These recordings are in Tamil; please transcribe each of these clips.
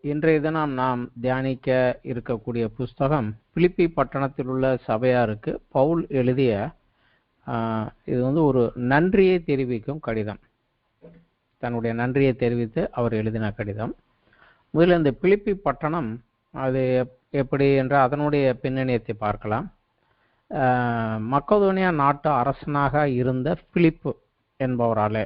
இன்றைய தினம் நாம் தியானிக்க இருக்கக்கூடிய புஸ்தகம் பிலிப்பி பட்டணத்தில் உள்ள சபையாருக்கு பவுல் எழுதிய இது ஒரு நன்றியை தெரிவிக்கும் கடிதம். தன்னுடைய நன்றியை தெரிவித்து அவர் எழுதின கடிதம். முதல்ல இந்த பிலிப்பி பட்டணம் அது எப்படி என்ற அதனுடைய பின்னணியத்தை பார்க்கலாம். மக்கதோனியா நாட்டு அரசனாக இருந்த பிலிப்பு என்பவராலே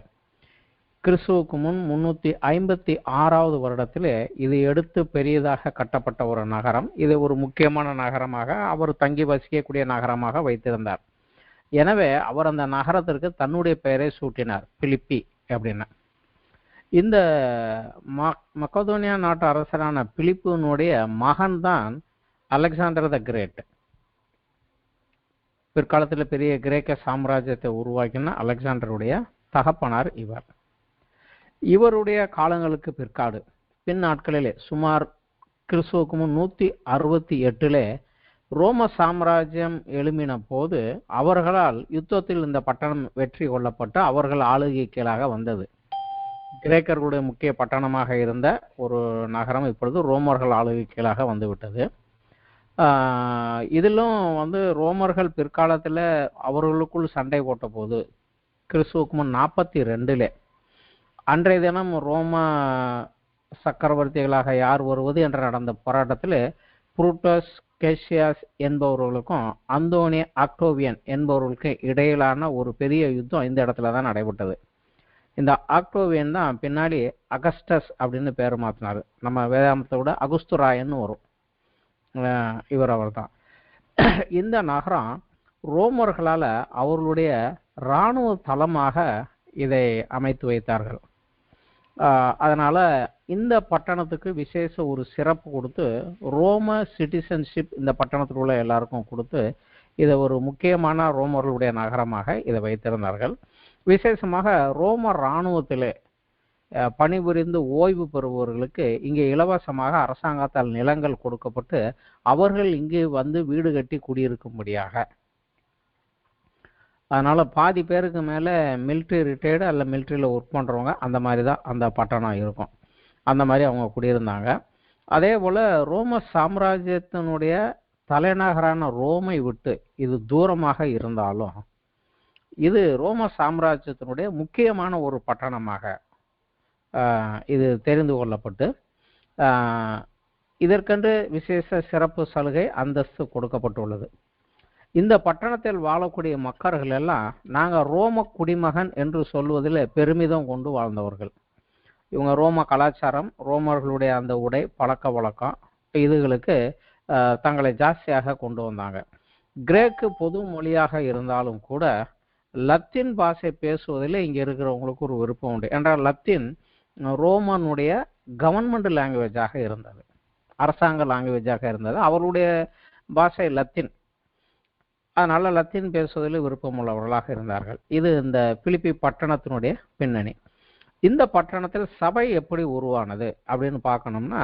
கிறிஸ்துவுக்கு முன் 356வது வருடத்திலே இது எடுத்து பெரியதாக கட்டப்பட்ட ஒரு நகரம். இது ஒரு முக்கியமான நகரமாக அவர் தங்கி வசிக்கக்கூடிய நகரமாக வைத்திருந்தார். எனவே அவர் அந்த நகரத்திற்கு தன்னுடைய பெயரை சூட்டினார், பிலிப்பி அப்படின்னு. இந்த மக்கதோனியா நாட்டு அரசரான பிலிப்புனுடைய மகன் தான் அலெக்சாண்டர் த கிரேட். பிற்காலத்தில் பெரிய கிரேக்க சாம்ராஜ்யத்தை உருவாக்கின அலெக்சாண்டருடைய தகப்பனார் இவர். இவருடைய காலங்களுக்கு பின் நாட்களிலே சுமார் கிறிஸ்துவுக்கு முன் 168 ரோம சாம்ராஜ்யம் எழும்பின போது அவர்களால் யுத்தத்தில் இந்த பட்டணம் வெற்றி கொள்ளப்பட்டு அவர்கள் ஆளுகை கீழாக வந்தது. கிரேக்கர்களுடைய முக்கிய பட்டணமாக இருந்த ஒரு நகரம் இப்பொழுது ரோமர்கள் ஆளுகை கீழாக வந்துவிட்டது. இதிலும் ரோமர்கள் பிற்காலத்தில் அவர்களுக்குள் சண்டை போட்ட போது கிறிஸ்துவுக்கு முன் 42 அன்றைய தினம் ரோம சக்கரவர்த்திகளாக யார் வருவது என்று நடந்த போராட்டத்தில் புரூட்டஸ் கேசியஸ் என்பவர்களுக்கும் அந்தோனி ஆக்டோவியன் என்பவர்களுக்கு இடையிலான ஒரு பெரிய யுத்தம் இந்த இடத்துல தான் நடைபெற்றது. இந்த ஆக்டோவியன் தான் பின்னாடி அகஸ்டஸ் அப்படின்னு பேர் மாற்றினார். நம்ம வேதாந்தத்தை விட அகுஸ்துராயன்னு வரும். அவர் தான். இந்த நகரம் ரோமர்களால் அவர்களுடைய இராணுவ தளமாக இதை அமைத்து வைத்தார்கள். அதனால் இந்த பட்டணத்துக்கு விசேஷ ஒரு சிறப்பு கொடுத்து ரோம சிட்டிசன்ஷிப் இந்த பட்டணத்தில் உள்ள எல்லாருக்கும் கொடுத்து இதை ஒரு முக்கியமான ரோமர்களுடைய நகரமாக இதை வைத்திருந்தார்கள். விசேஷமாக ரோம இராணுவத்தில் பணிபுரிந்து ஓய்வு பெறுபவர்களுக்கு இங்கே இலவசமாக அரசாங்கத்தால் நிலங்கள் கொடுக்கப்பட்டு அவர்கள் இங்கே வீடு கட்டி குடியிருக்கும்படியாக. அதனால் பாதி பேருக்கு மேலே மிலிட்ரி ரிட்டையர்டு அல்ல மிலிட்ரியில் ஒர்க் பண்ணுறவங்க அந்த மாதிரி தான் அந்த பட்டணம் இருக்கும். அந்த மாதிரி அவங்க குடியிருந்தாங்க. அதே போல் ரோம சாம்ராஜ்யத்தினுடைய தலைநகரான ரோமை விட்டு இது தூரமாக இருந்தாலும் இது ரோம சாம்ராஜ்யத்தினுடைய முக்கியமான ஒரு பட்டணமாக இது தெரிந்து கொள்ளப்பட்டு இதற்கென்று விசேஷ சிறப்பு சலுகை அந்தஸ்து கொடுக்கப்பட்டுள்ளது. இந்த பட்டணத்தில் வாழக்கூடிய மக்கள் எல்லாம் நாங்கள் ரோம குடிமகன் என்று சொல்வதில் பெருமிதம் கொண்டு வாழ்ந்தவர்கள். இவங்க ரோம கலாச்சாரம், ரோமர்களுடைய அந்த உடை, பழக்க வழக்கம் இதுகளுக்கு தங்களை ஜாஸ்தியாக கொண்டு வந்தாங்க. கிரேக்கு பொது மொழியாக இருந்தாலும் கூட லத்தீன் பாஷை பேசுவதில் இங்கே இருக்கிறவங்களுக்கு ஒரு விருப்பம் உண்டு. என்றால் லத்தீன் ரோமனுடைய கவர்மெண்ட் லாங்குவேஜாக இருந்தது, அரசாங்க லாங்குவேஜாக இருந்தது. அவருடைய பாஷை லத்தீன். அதனால் லத்தீன் பேசுவதில் விருப்பம் உள்ளவர்களாக இருந்தார்கள். இது இந்த பிலிப்பி பட்டணத்தினுடைய பின்னணி. இந்த பட்டணத்தில் சபை எப்படி உருவானது அப்படின்னு பார்க்கணும்னா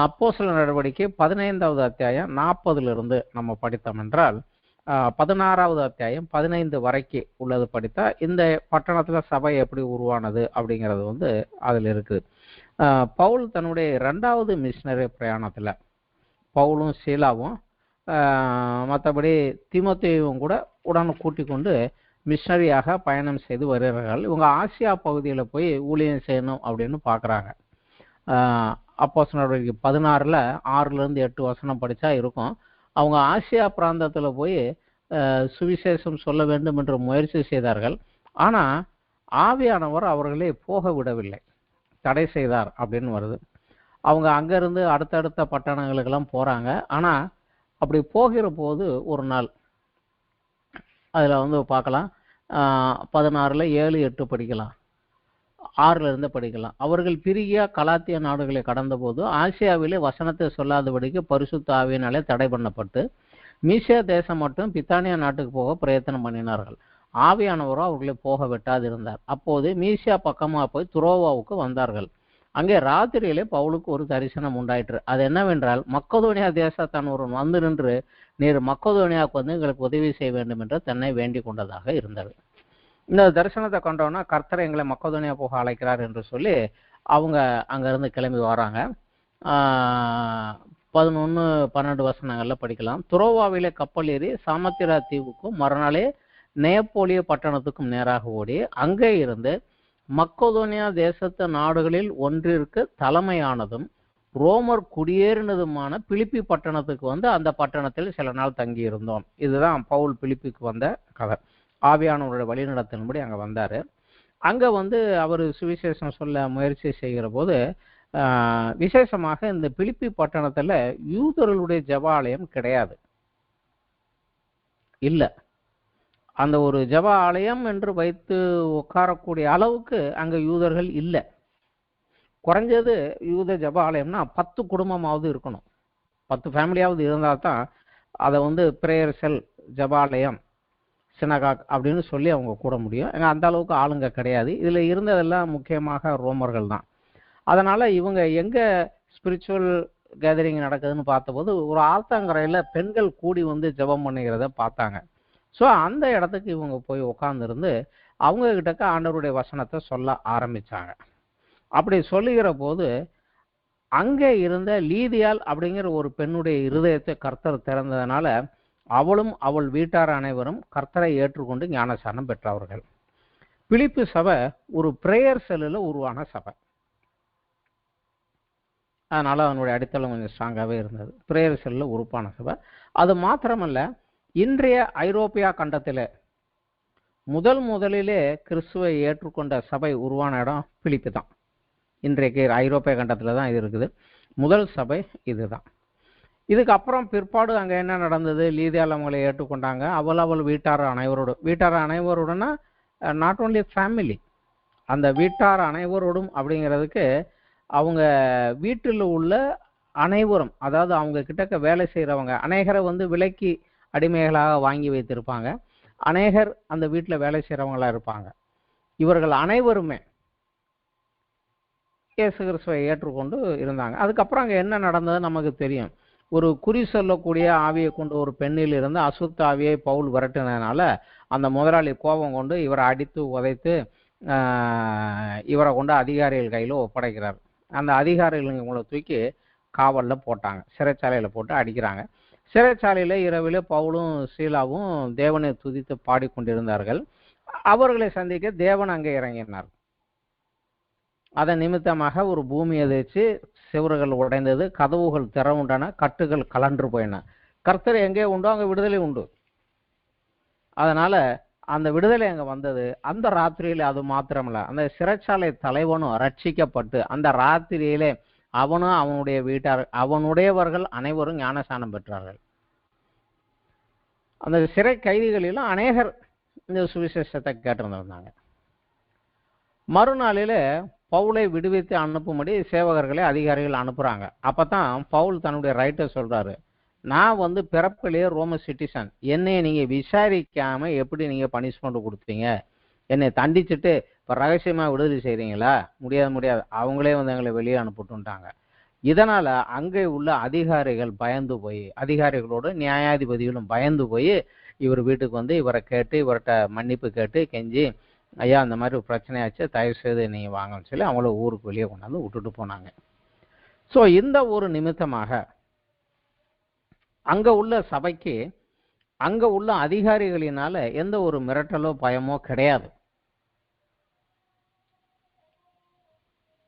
அப்போஸ்தலர் நடவடிக்கை 15வது அத்தியாயம் 40 நம்ம படித்தோம் என்றால் 16வது அத்தியாயம் 15 வரைக்கும் உள்ளது படித்தா இந்த பட்டணத்தில் சபை எப்படி உருவானது அப்படிங்கிறது அதில் இருக்குது. பவுல் தன்னுடைய 2வது மிஷினரி பிரயாணத்தில் பவுலும் சீலாவும் மற்றபடி தீமோத்தேயுவும் கூட உடன் கூட்டி கொண்டு மிஷனரியாக பயணம் செய்து வருகிறார்கள். இவங்க ஆசியா பகுதியில் போய் ஊழியம் செய்யணும் அப்படின்னு பார்க்குறாங்க. அப்போஸ்தலர் நடவடிக்கை 16 6-8 வசனம் படித்தா இருக்கும். அவங்க ஆசியா பிராந்தத்தில் போய் சுவிசேஷம் சொல்ல வேண்டும் என்று முயற்சி செய்தார்கள். ஆனால் ஆவியானவர் அவர்களை போக விடவில்லை, தடை செய்தார் அப்படின்னு வருது. அவங்க அங்கேருந்து அடுத்தடுத்த பட்டணங்களுக்கெல்லாம் போகிறாங்க. ஆனால் அப்படி போகிற போது ஒரு நாள் அதில் பார்க்கலாம் 16 7 8 படிக்கலாம், 6 படிக்கலாம். அவர்கள் பிரிகியா கலாத்திய நாடுகளை கடந்த போது ஆசியாவிலே வசனத்தை சொல்லாதபடிக்கு பரிசுத்த ஆவியினாலே தடை பண்ணப்பட்டு மீசியா தேசம் மட்டும் பித்தானியா நாட்டுக்கு போக பிரயத்தனம் பண்ணினார்கள். ஆவியானவரோ அவர்களை போக விட்டாதிருந்தார். அப்போது மீசியா பக்கமாக போய் துரோவாவுக்கு வந்தார்கள். அங்கே ராத்திரியிலே பவுலுக்கு ஒரு தரிசனம் உண்டாயிற்று. அது என்னவென்றால் மக்கதோனியா தேசத்தான் ஒருவன் வந்து நின்று நீர் மக்கதோனியாவுக்கு எங்களுக்கு உதவி செய்ய வேண்டும் என்று தன்னை வேண்டிக் கொண்டதாக இருந்தது. இந்த தரிசனத்தை கொண்டோன்னா கர்த்தர் எங்களை மக்கதோனியா போக அழைக்கிறார் என்று சொல்லி அவங்க அங்கேருந்து கிளம்பி வராங்க. 11, 12 வசனங்கள்ல படிக்கலாம். துரோவாவிலே கப்பல் ஏறி சாமத்திரா தீவுக்கும் மறுநாளே நேப்போலிய பட்டணத்துக்கும் நேராக ஓடி அங்கே இருந்து மக்கோதோனியா தேசத்து நாடுகளில் ஒன்றிற்கு தலைமையானதும் ரோமர் குடியேறினதுமான பிலிப்பி பட்டணத்துக்கு வந்து அந்த பட்டணத்தில் சில நாள் தங்கி இருந்தோம். இதுதான் பவுல் பிலிப்பிக்கு வந்த கதை. ஆவியானவருடைய வழிநடத்தின்படி அங்கே வந்தார். அங்கே வந்து அவர் சுவிசேஷம் சொல்ல முயற்சி செய்கிற போது விசேஷமாக இந்த பிலிப்பி பட்டணத்தில் யூதர்களுடைய ஜெபாலயம் கிடையாது, இல்லை. அந்த ஒரு ஜெப ஆலயம் என்று வைத்து உட்காரக்கூடிய அளவுக்கு அங்கே யூதர்கள் இல்லை. குறைஞ்சது யூத ஜெப ஆலயம்னா 10 குடும்பமாவது இருக்கணும், 10 ஃபேமிலியாவது இருந்தால் தான் அதை வந்து பிரேயர் செல், ஜெபாலயம், சினகாக் அப்படின்னு சொல்லி அவங்க கூட முடியும். ஏன்னா அந்த அளவுக்கு ஆளுங்க கிடையாது. இதில் இருந்ததெல்லாம் முக்கியமாக ரோமர்கள் தான். அதனால் இவங்க எங்கே ஸ்பிரிச்சுவல் கேதரிங் நடக்குதுன்னு பார்த்தபோது ஒரு ஆத்தங்கரையில் பெண்கள் கூடி வந்து ஜெபம் பண்ணுகிறத பார்த்தாங்க. ஸோ அந்த இடத்துக்கு இவங்க போய் உட்காந்துருந்து அவங்கக்கிட்டக்க ஆண்டவருடைய வசனத்தை சொல்ல ஆரம்பித்தாங்க. அப்படி சொல்லுகிற போது அங்கே இருந்த லீதியால் அப்படிங்கிற ஒரு பெண்ணுடைய இருதயத்தை கர்த்தர் திறந்ததுனால அவளும் அவள் வீட்டார் அனைவரும் கர்த்தரை ஏற்றுக்கொண்டு ஞானசானம் பெற்றவர்கள். பிலிப்பு சபை ஒரு பிரேயர் செல்லில் உருவான சபை. அதனால் அவனுடைய அடித்தளம் கொஞ்சம் ஸ்ட்ராங்காகவே இருந்தது. பிரேயர் செல்லில் உருவான சபை. அது மாத்திரமல்ல, இன்றைய ஐரோப்பியா கண்டத்தில் முதலிலே கிறிஸ்துவை ஏற்றுக்கொண்ட சபை உருவான இடம் பிலிப்பு தான். இன்றைக்கு ஐரோப்பிய கண்டத்தில் தான் இது இருக்குது. முதல் சபை இதுதான். இதுக்கப்புறம் பிற்பாடு அங்கே என்ன நடந்தது? லீதியால் அவங்களை ஏற்றுக்கொண்டாங்க. அவள் வீட்டார் அனைவருடனா நாட் ஓன்லி ஃபேமிலி, அந்த வீட்டார் அனைவரோடும் அப்படிங்கிறதுக்கு அவங்க வீட்டில் உள்ள அனைவரும், அதாவது அவங்க கிட்டக்க வேலை செய்கிறவங்க அநேகரை வந்து விலைக்கு அடிமைகளாக வாங்கி வைத்திருப்பாங்க. அநேகர் அந்த வீட்டில் வேலை செய்கிறவங்களாக இருப்பாங்க. இவர்கள் அனைவருமே இயேசு கிறிஸ்துவை ஏற்றுக்கொண்டு இருந்தாங்க. அதுக்கப்புறம் அங்கே என்ன நடந்தது நமக்கு தெரியும். ஒரு குறி சொல்லக்கூடிய ஆவியை கொண்டு ஒரு பெண்ணில் இருந்து அசுத்த ஆவியை பவுல் விரட்டினதுனால அந்த முதலாளி கோபம் கொண்டு இவரை அடித்து உதைத்து இவரை கொண்டு அதிகாரிகள் கையில் ஒப்படைக்கிறார். அந்த அதிகாரிகள் இவங்களை தூக்கி காவலில் போட்டாங்க, சிறைச்சாலையில் போட்டு அடிக்கிறாங்க. சிறைச்சாலையில் இரவில் பவுலும் சீலாவும் தேவனை துதித்து பாடிக்கொண்டிருந்தார்கள். அவர்களை சந்திக்க தேவன் அங்கே இறங்கினார். அதன் நிமித்தமாக ஒரு பூமி எதிர்த்து சிவறுகள் உடைந்தது, கதவுகள் திறவுண்டன, கட்டுகள் கலன்று போயின. கர்த்தர் எங்கே உண்டோ அங்கே விடுதலை உண்டு. அதனால அந்த விடுதலை அங்கே வந்தது. அந்த ராத்திரியிலே அது மாத்திரமல்ல, அந்த சிறைச்சாலை தலைவனும் ரட்சிக்கப்பட்டு அந்த ராத்திரியிலே அவனும் அவனுடைய வீட்டார் அவனுடையவர்கள் அனைவரும் ஞானசானம் பெற்றார்கள். அந்த சிறை கைதிகளிலும் அநேகர் இந்த சுவிசேஷத்தை கேட்டிருந்தாங்க. மறுநாளில் பவுலை விடுவித்து அனுப்பும்படி சேவகர்களை அதிகாரிகள் அனுப்புகிறாங்க. அப்போ தான் பவுல் தன்னுடைய ரைட்டை சொல்கிறாரு, நான் வந்து பிறப்பிலேயே ரோம சிட்டிசன், என்னையை நீங்கள் விசாரிக்காமல் எப்படி நீங்கள் பனிஷ்மெண்ட் கொடுத்தீங்க? என்னை தண்டிச்சுட்டு இப்போ ரகசியமாக விடுதலை செய்கிறீங்களா? முடியாது, அவங்களே வந்து எங்களை வெளியே அனுப்பிட்டுட்டாங்க. இதனால் அங்கே உள்ள அதிகாரிகள் பயந்து போய், அதிகாரிகளோடு நியாயாதிபதிகளும் பயந்து போய் இவர் வீட்டுக்கு வந்து இவரை கேட்டு இவர்கிட்ட மன்னிப்பு கேட்டு கெஞ்சி, ஐயா அந்த மாதிரி பிரச்சனையாச்சு, தயவு செய்து நீங்கள் வாங்கன்னு சொல்லி அவங்கள ஊருக்கு வெளியே கொண்டாந்து விட்டுட்டு போனாங்க. ஸோ இந்த ஒரு நிமித்தமாக அங்கே உள்ள சபைக்கு அங்கே உள்ள அதிகாரிகளினால எந்த ஒரு மிரட்டலோ பயமோ கிடையாது.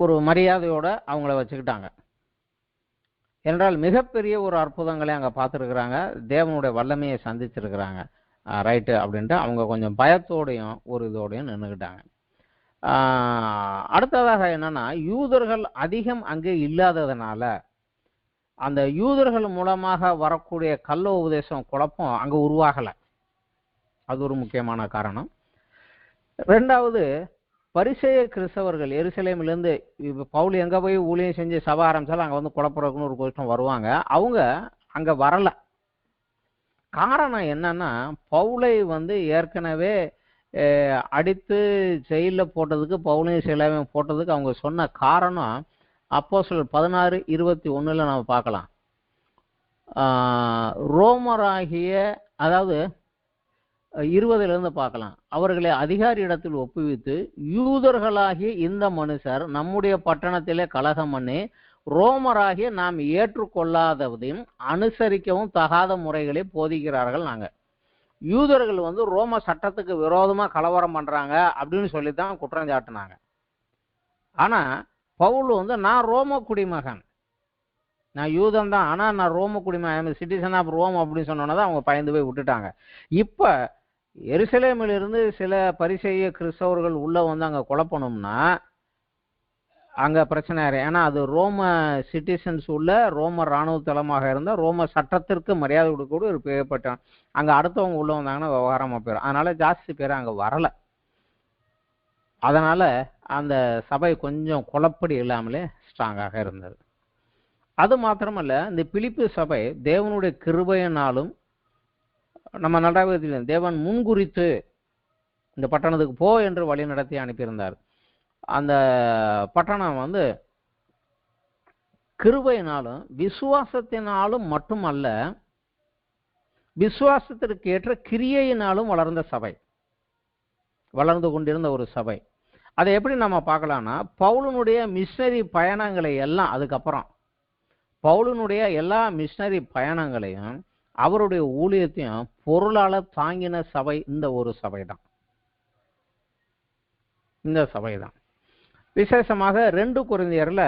ஒரு மரியாதையோட அவங்கள வச்சுக்கிட்டாங்க. என்றால் மிகப்பெரிய ஒரு அற்புதங்களை அங்கே பார்த்துருக்குறாங்க, தேவனுடைய வல்லமையை சந்திச்சிருக்கிறாங்க. ரைட்டு அப்படின்ட்டு அவங்க கொஞ்சம் பயத்தோடையும் ஒரு இதோடையும் நின்றுக்கிட்டாங்க. அடுத்ததாக என்னன்னா, யூதர்கள் அதிகம் அங்கே இல்லாததுனால அந்த யூதர்கள் மூலமாக வரக்கூடிய கள்ள உபதேசம் குழப்பம் அங்கே உருவாகலை. அது ஒரு முக்கியமான காரணம். ரெண்டாவது, பரிசேய கிறிஸ்தவர்கள் எருசலேமிலேருந்து பவுல் எங்கே போய் ஊழியம் செஞ்சு சபை ஆரம்பித்தாலும் அங்கே வந்து குழப்பறதுக்குன்னு ஒரு கூட்டம் வருவாங்க. அவங்க அங்கே வரலை. காரணம் என்னன்னா, பவுலை வந்து ஏற்கனவே அடித்து ஜெயிலில் போட்டதுக்கு, பவுலையும் சிலாவையும் போட்டதுக்கு அவங்க சொன்ன காரணம் அப்போஸ்தலர் 16:21 நம்ம பார்க்கலாம். ரோமராகிய, அதாவது 20 பார்க்கலாம், அவர்களை அதிகாரி இடத்தில் ஒப்புவித்து யூதர்களாகிய இந்த மனுஷர் நம்முடைய பட்டணத்திலே கலகம் பண்ணி ரோமராகிய நாம் ஏற்றுக்கொள்ளாததையும் அனுசரிக்கவும் தகாத முறைகளை போதிக்கிறார்கள். நாங்கள் யூதர்கள் ரோம சட்டத்துக்கு விரோதமா கலவரம் பண்றாங்க அப்படின்னு சொல்லித்தான் குற்றம் சாட்டினாங்க. ஆனா பவுல் நான் ரோம குடிமகன், நான் யூதன் தான், ஆனா நான் ரோம குடிமகன், சிட்டிசன் ஆஃப் ரோம் அப்படின்னு சொன்னோன்னதான் அவங்க பயந்து போய் விட்டுட்டாங்க. இப்ப எருசலேமிலிருந்து சில பரிசேய கிறிஸ்தவர்கள் உள்ள அங்க குழப்பணும்னா அங்க பிரச்சனை ஆயிரும். ஏன்னா அது ரோம சிட்டிசன்ஸ் உள்ள ரோம இராணுவ தளமாக இருந்தா ரோம சட்டத்திற்கு மரியாதை கொடுக்கக்கூடிய ஒரு பேர்பட்டான். அங்க அடுத்தவங்க உள்ள வந்தாங்கன்னா விவகாரமா போயிடும். அதனால ஜாஸ்தி பேர் அங்க வரல. அதனால அந்த சபை கொஞ்சம் குழப்படி இல்லாமலே ஸ்ட்ராங்காக இருந்தது. அது மாத்திரமல்ல, இந்த பிலிப்பு சபை தேவனுடைய கிருபையினாலும் நம்ம நடாவதில் தேவன் முன்குறித்து இந்த பட்டணத்துக்கு போ என்று வழி நடத்தி அனுப்பியிருந்தார். அந்த பட்டணம் கிருபையினாலும் விசுவாசத்தினாலும் மட்டுமல்ல, விசுவாசத்திற்கு ஏற்ற கிரியையினாலும் வளர்ந்த சபை, வளர்ந்து கொண்டிருந்த ஒரு சபை. அதை எப்படி நம்ம பார்க்கலாம்னா, பவுலினுடைய மிஷனரி பயணங்களை எல்லாம், அதுக்கப்புறம் பவுலினுடைய எல்லா மிஷனரி பயணங்களையும் அவருடைய ஊழியத்தையும் பொருளால தாங்கின சபை இந்த ஒரு சபை தான். இந்த சபை தான் விசேஷமாக 2 கொரிந்தியர்ல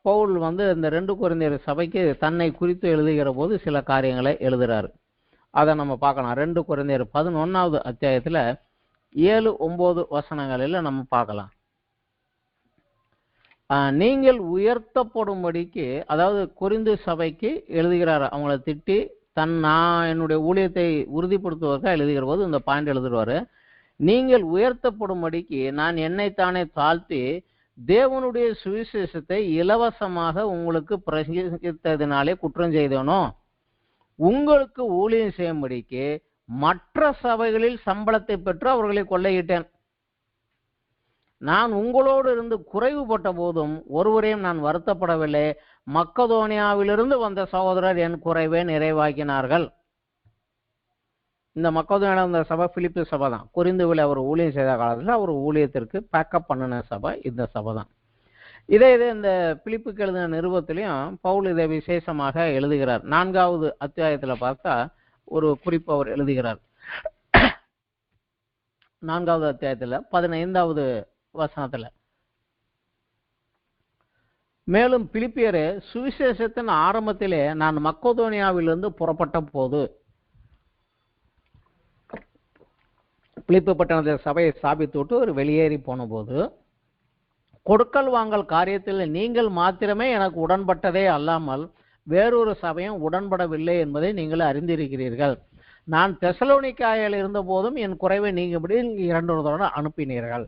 பவுல் இந்த 2 கொரிந்தியர் சபைக்கு தன்னை குறித்து எழுதுகிற போது சில காரியங்களை எழுதுறாரு. அதை நம்ம பார்க்கலாம். 2 கொரிந்தியர் 11வது அத்தியாயத்துல 7-9 வசனங்களில் நம்ம பார்க்கலாம். நீங்கள் உயர்த்தப்படும்படிக்கு, அதாவது கொரிந்து சபைக்கு எழுதுகிறார். அவங்கள திட்டி நான் என்னுடைய ஊழியத்தை உறுதிப்படுத்துவதற்காக எழுதுகிற போது இந்த பாயிண்ட் எழுதுவாரு. நீங்கள் உயர்த்தப்படும்படிக்கு நான் என்னைத்தானே தாழ்த்தி தேவனுடைய சுவிசேஷத்தை இலவசமாக உங்களுக்கு பிரசங்கித்ததினாலே குற்றம் செய்தேனோ, உங்களுக்கு ஊழியம் செய்யும்படிக்கு மற்ற சபைகளில் சம்பளத்தை பெற்று அவர்களை கொள்ளையிட்டேன். நான் உங்களோடு இருந்து குறைவுபட்ட போதும் ஒருவரையும் நான் வருத்தப்படவில்லை. மக்கதோனியாவிலிருந்து வந்த சகோதரர் என் குறைவே நிறைவாக்கினார்கள். இந்த மக்கதோனியாவில் வந்த சபை பிலிப்பு சபை தான். கொரிந்துவில் அவர் ஊழியம் செய்த காலத்தில் அவர் ஊழியத்திற்கு பேக்கப் பண்ணின சபை இந்த சபை தான். இதே இந்த பிலிப்புக்கு எழுதின நிருபத்திலையும் பவுல் இதை விசேஷமாக எழுதுகிறார். 4வது அத்தியாயத்துல பார்த்தா ஒரு குறிப்பு அவர் எழுதுகிறார். 4வது அத்தியாயத்துல 15வது வசனத்துல, மேலும் பிலிப்பியரே, சுவிசேஷத்தின் ஆரம்பத்திலே நான் மக்கதோனியாவிலிருந்து புறப்பட்ட போது, பிலிப்பு பட்டணத்தை சபையை ஸ்தாபித்து விட்டு ஒரு வெளியேறி போன போது, கொடுக்கல் வாங்கல் காரியத்தில் நீங்கள் மாத்திரமே எனக்கு உடன்பட்டதே அல்லாமல் வேறொரு சபையும் உடன்படவில்லை என்பதை நீங்கள் அறிந்திருக்கிறீர்கள். நான் தெசலோனிக்காயில் இருந்த போதும் என் குறைவை நீங்கபடி 2 அனுப்பினீர்கள்.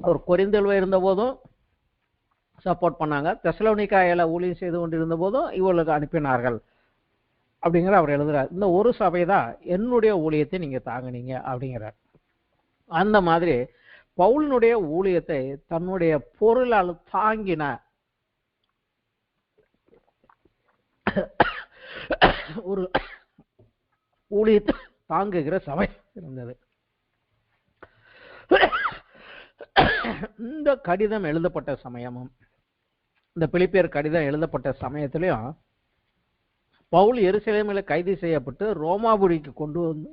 அவர் கொரிந்தில் இருந்த போதும் சப்போர்ட் பண்ணாங்க, தெசலோனிக்காயில ஊழியம் செய்து கொண்டிருந்த போதும் இவர்களுக்கு அனுப்பினார்கள் அப்படிங்கிற அவர் எழுதுறார். இந்த ஒரு சபை தான் என்னுடைய ஊழியத்தை நீங்க தாங்கினீங்க அப்படிங்கிறார். அந்த மாதிரி பவுலினுடைய ஊழியத்தை தன்னுடைய பொருளால் தாங்கின ஒரு ஊழியத்தை தாங்குகிற சபை இருந்தது. இந்த கடிதம் எழுதப்பட்ட சமயமும், இந்த பிலிப்பியர் கடிதம் எழுதப்பட்ட சமயத்திலையும் பவுல் எருசலேமில் கைது செய்யப்பட்டு ரோமாபுரிக்கு கொண்டு வந்து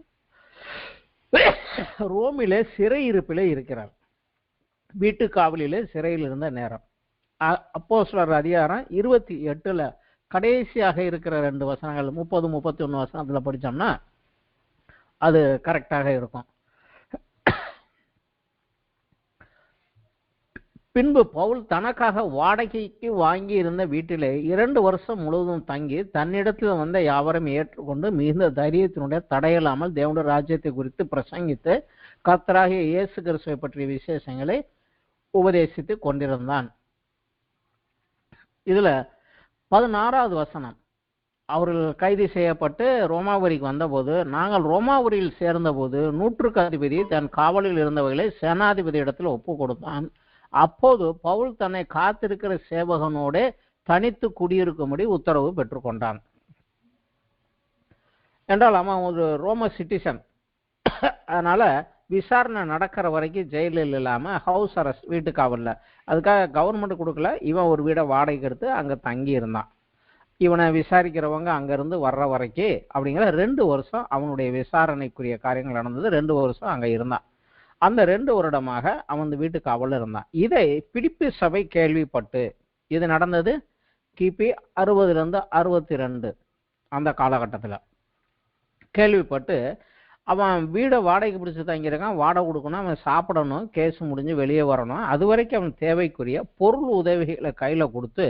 ரோமிலே சிறையிருப்பிலே இருக்கிறார். வீட்டு காவலிலே சிறையில் இருந்த நேரம். அப்போஸ்தலர் அதிகாரம் 28ல கடைசியாக இருக்கிற 2 வசனங்கள் 30-31 வசனத்துல படிச்சோம்னா அது கரெக்டாக இருக்கும். பின்பு பவுல் தனக்காக வாடகைக்கு வாங்கி இருந்த வீட்டிலே 2 வருஷம் முழுவதும் தங்கி தன்னிடத்தில் வந்த யாவரும் ஏற்றுக்கொண்டு மிகுந்த தைரியத்தினுடைய தடையில்லாமல் தேவனுடைய ராஜ்யத்தை குறித்து பிரசங்கித்து கர்த்தராகிய இயேசு கிறிஸ்துவை பற்றிய விசேஷங்களை உபதேசித்து கொண்டிருந்தான். இதுல 16வது வசனம், அவர்கள் கைது செய்யப்பட்டு ரோமாபுரிக்கு வந்தபோது, நாங்கள் ரோமாபுரியில் சேர்ந்தபோது 100க்கு அதிபதி தன் காவலில் இருந்தவர்களை சேனாதிபதி இடத்தில் ஒப்பு கொடுத்தான். அப்போது பவுல் தன்னை காத்திருக்கிற சேவகனோட தனித்து குடியிருக்கும்படி உத்தரவு பெற்றுக்கொண்டான். என்றால் அவன் ஒரு ரோம சிட்டிசன், அதனால விசாரணை நடக்கிற வரைக்கும் ஜெயிலில் இல்லாமல் ஹவுஸ் அரெஸ்ட், வீட்டு காவலில். அதுக்காக கவர்மெண்ட் கொடுக்கல, இவன் ஒரு வீடை வாடகைக்கு எடுத்து அங்கே தங்கி இருந்தான். இவனை விசாரிக்கிறவங்க அங்கேருந்து வர்ற வரைக்கும் அப்படிங்கிற 2 வருஷம் அவனுடைய விசாரணைக்குரிய காரியங்கள் நடந்தது. 2 வருஷம் அங்கே இருந்தான். அந்த 2 வருடமாக அவன் வீட்டு காவலில் இருந்தான். இதை பிலிப்பி சபை கேள்விப்பட்டு, இது நடந்தது கிபி 60லேருந்து 62 அந்த காலகட்டத்தில் கேள்விப்பட்டு, அவன் வீடை வாடகைக்கு பிடிச்சி தங்கியிருக்கான், வாடகை கொடுக்கணும், அவன் சாப்பிடணும், கேஸ் முடிஞ்சு வெளியே வரணும், அது வரைக்கும் அவன் தேவைக்குரிய பொருள் உதவிகளை கையில் கொடுத்து,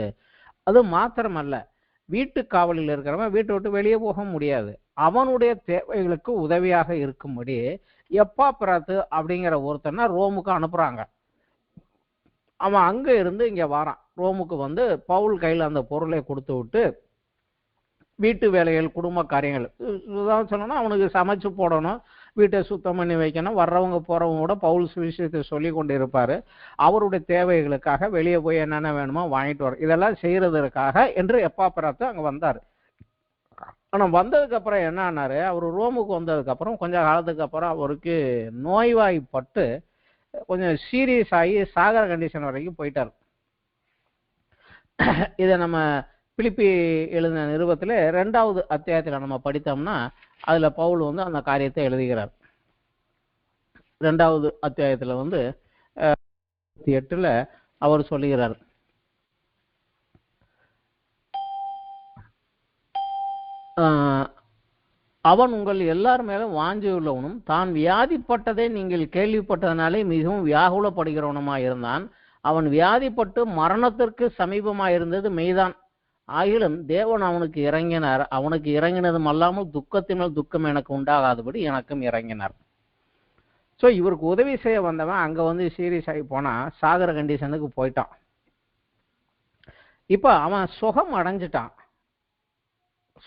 அது மாத்திரமல்ல வீட்டு காவலில் இருக்கிறவன் வீட்டை விட்டு வெளியே போக முடியாது, அவனுடைய தேவைகளுக்கு உதவியாக இருக்கும்படி எப்பாப்பிராத்து அப்படிங்கிற ஒருத்தனை ரோமுக்கு அனுப்புகிறாங்க. அவன் அங்கே இருந்து இங்கே வரான். ரோமுக்கு வந்து பவுல் கையில் அந்த பொருளை கொடுத்து விட்டு வீட்டு வேலைகள், குடும்ப காரியங்கள் தான் சொல்லணும், அவனுக்கு சமைச்சு போடணும், வீட்டை சுத்தம் பண்ணி வைக்கணும், வர்றவங்க போகிறவங்க கூட பவுல் சுவிசேஷத்தை சொல்லி கொண்டு இருப்பார். அவருடைய தேவைகளுக்காக வெளியே போய் என்னென்ன வேணுமோ வாங்கிட்டு வர, இதெல்லாம் செய்கிறதுக்காக என்று எப்பாப்பிராத்து அங்கே வந்தார். ஆனால் வந்ததுக்கப்புறம் என்ன ஆனார், அவர் ரோமுக்கு வந்ததுக்கப்புறம் கொஞ்சம் காலத்துக்கு அப்புறம் அவருக்கு நோய்வாய்ப்பட்டு கொஞ்சம் சீரியஸ் ஆகி சாகர கண்டிஷன் வரைக்கும் போயிட்டார். இதை நம்ம பிலிப்பி எழுதின நிருபத்தில் 2வது அத்தியாயத்தில் நம்ம படித்தோம்னா அதில் பவுல் வந்து அந்த காரியத்தை எழுதுகிறார். 2வது அத்தியாயத்தில் வந்து 8ல் அவர் சொல்லுகிறார், அவன் உங்கள் எல்லார் மேலும் வாஞ்சியுள்ளவனும் தான் வியாதிப்பட்டதை நீங்கள் கேள்விப்பட்டதனாலே மிகவும் வியாகுலப்படுகிறவனுமாய் இருந்தான். அவன் வியாதிப்பட்டு மரணத்திற்கு சமீபமாக இருந்தது மெய்தான். ஆகிலும் தேவன் அவனுக்கு இறங்கினார். அவனுக்கு இறங்கினதும் அல்லாமல் துக்கத்தினால் துக்கம் எனக்கு உண்டாகாதபடி எனக்கும் இறங்கினார். ஸோ இவருக்கு உதவி செய்ய வந்தவன் அங்கே வந்து சீரியஸ் ஆகி போனான், சாகர கண்டிஷனுக்கு போயிட்டான். இப்போ அவன் சுகம் அடைஞ்சிட்டான்.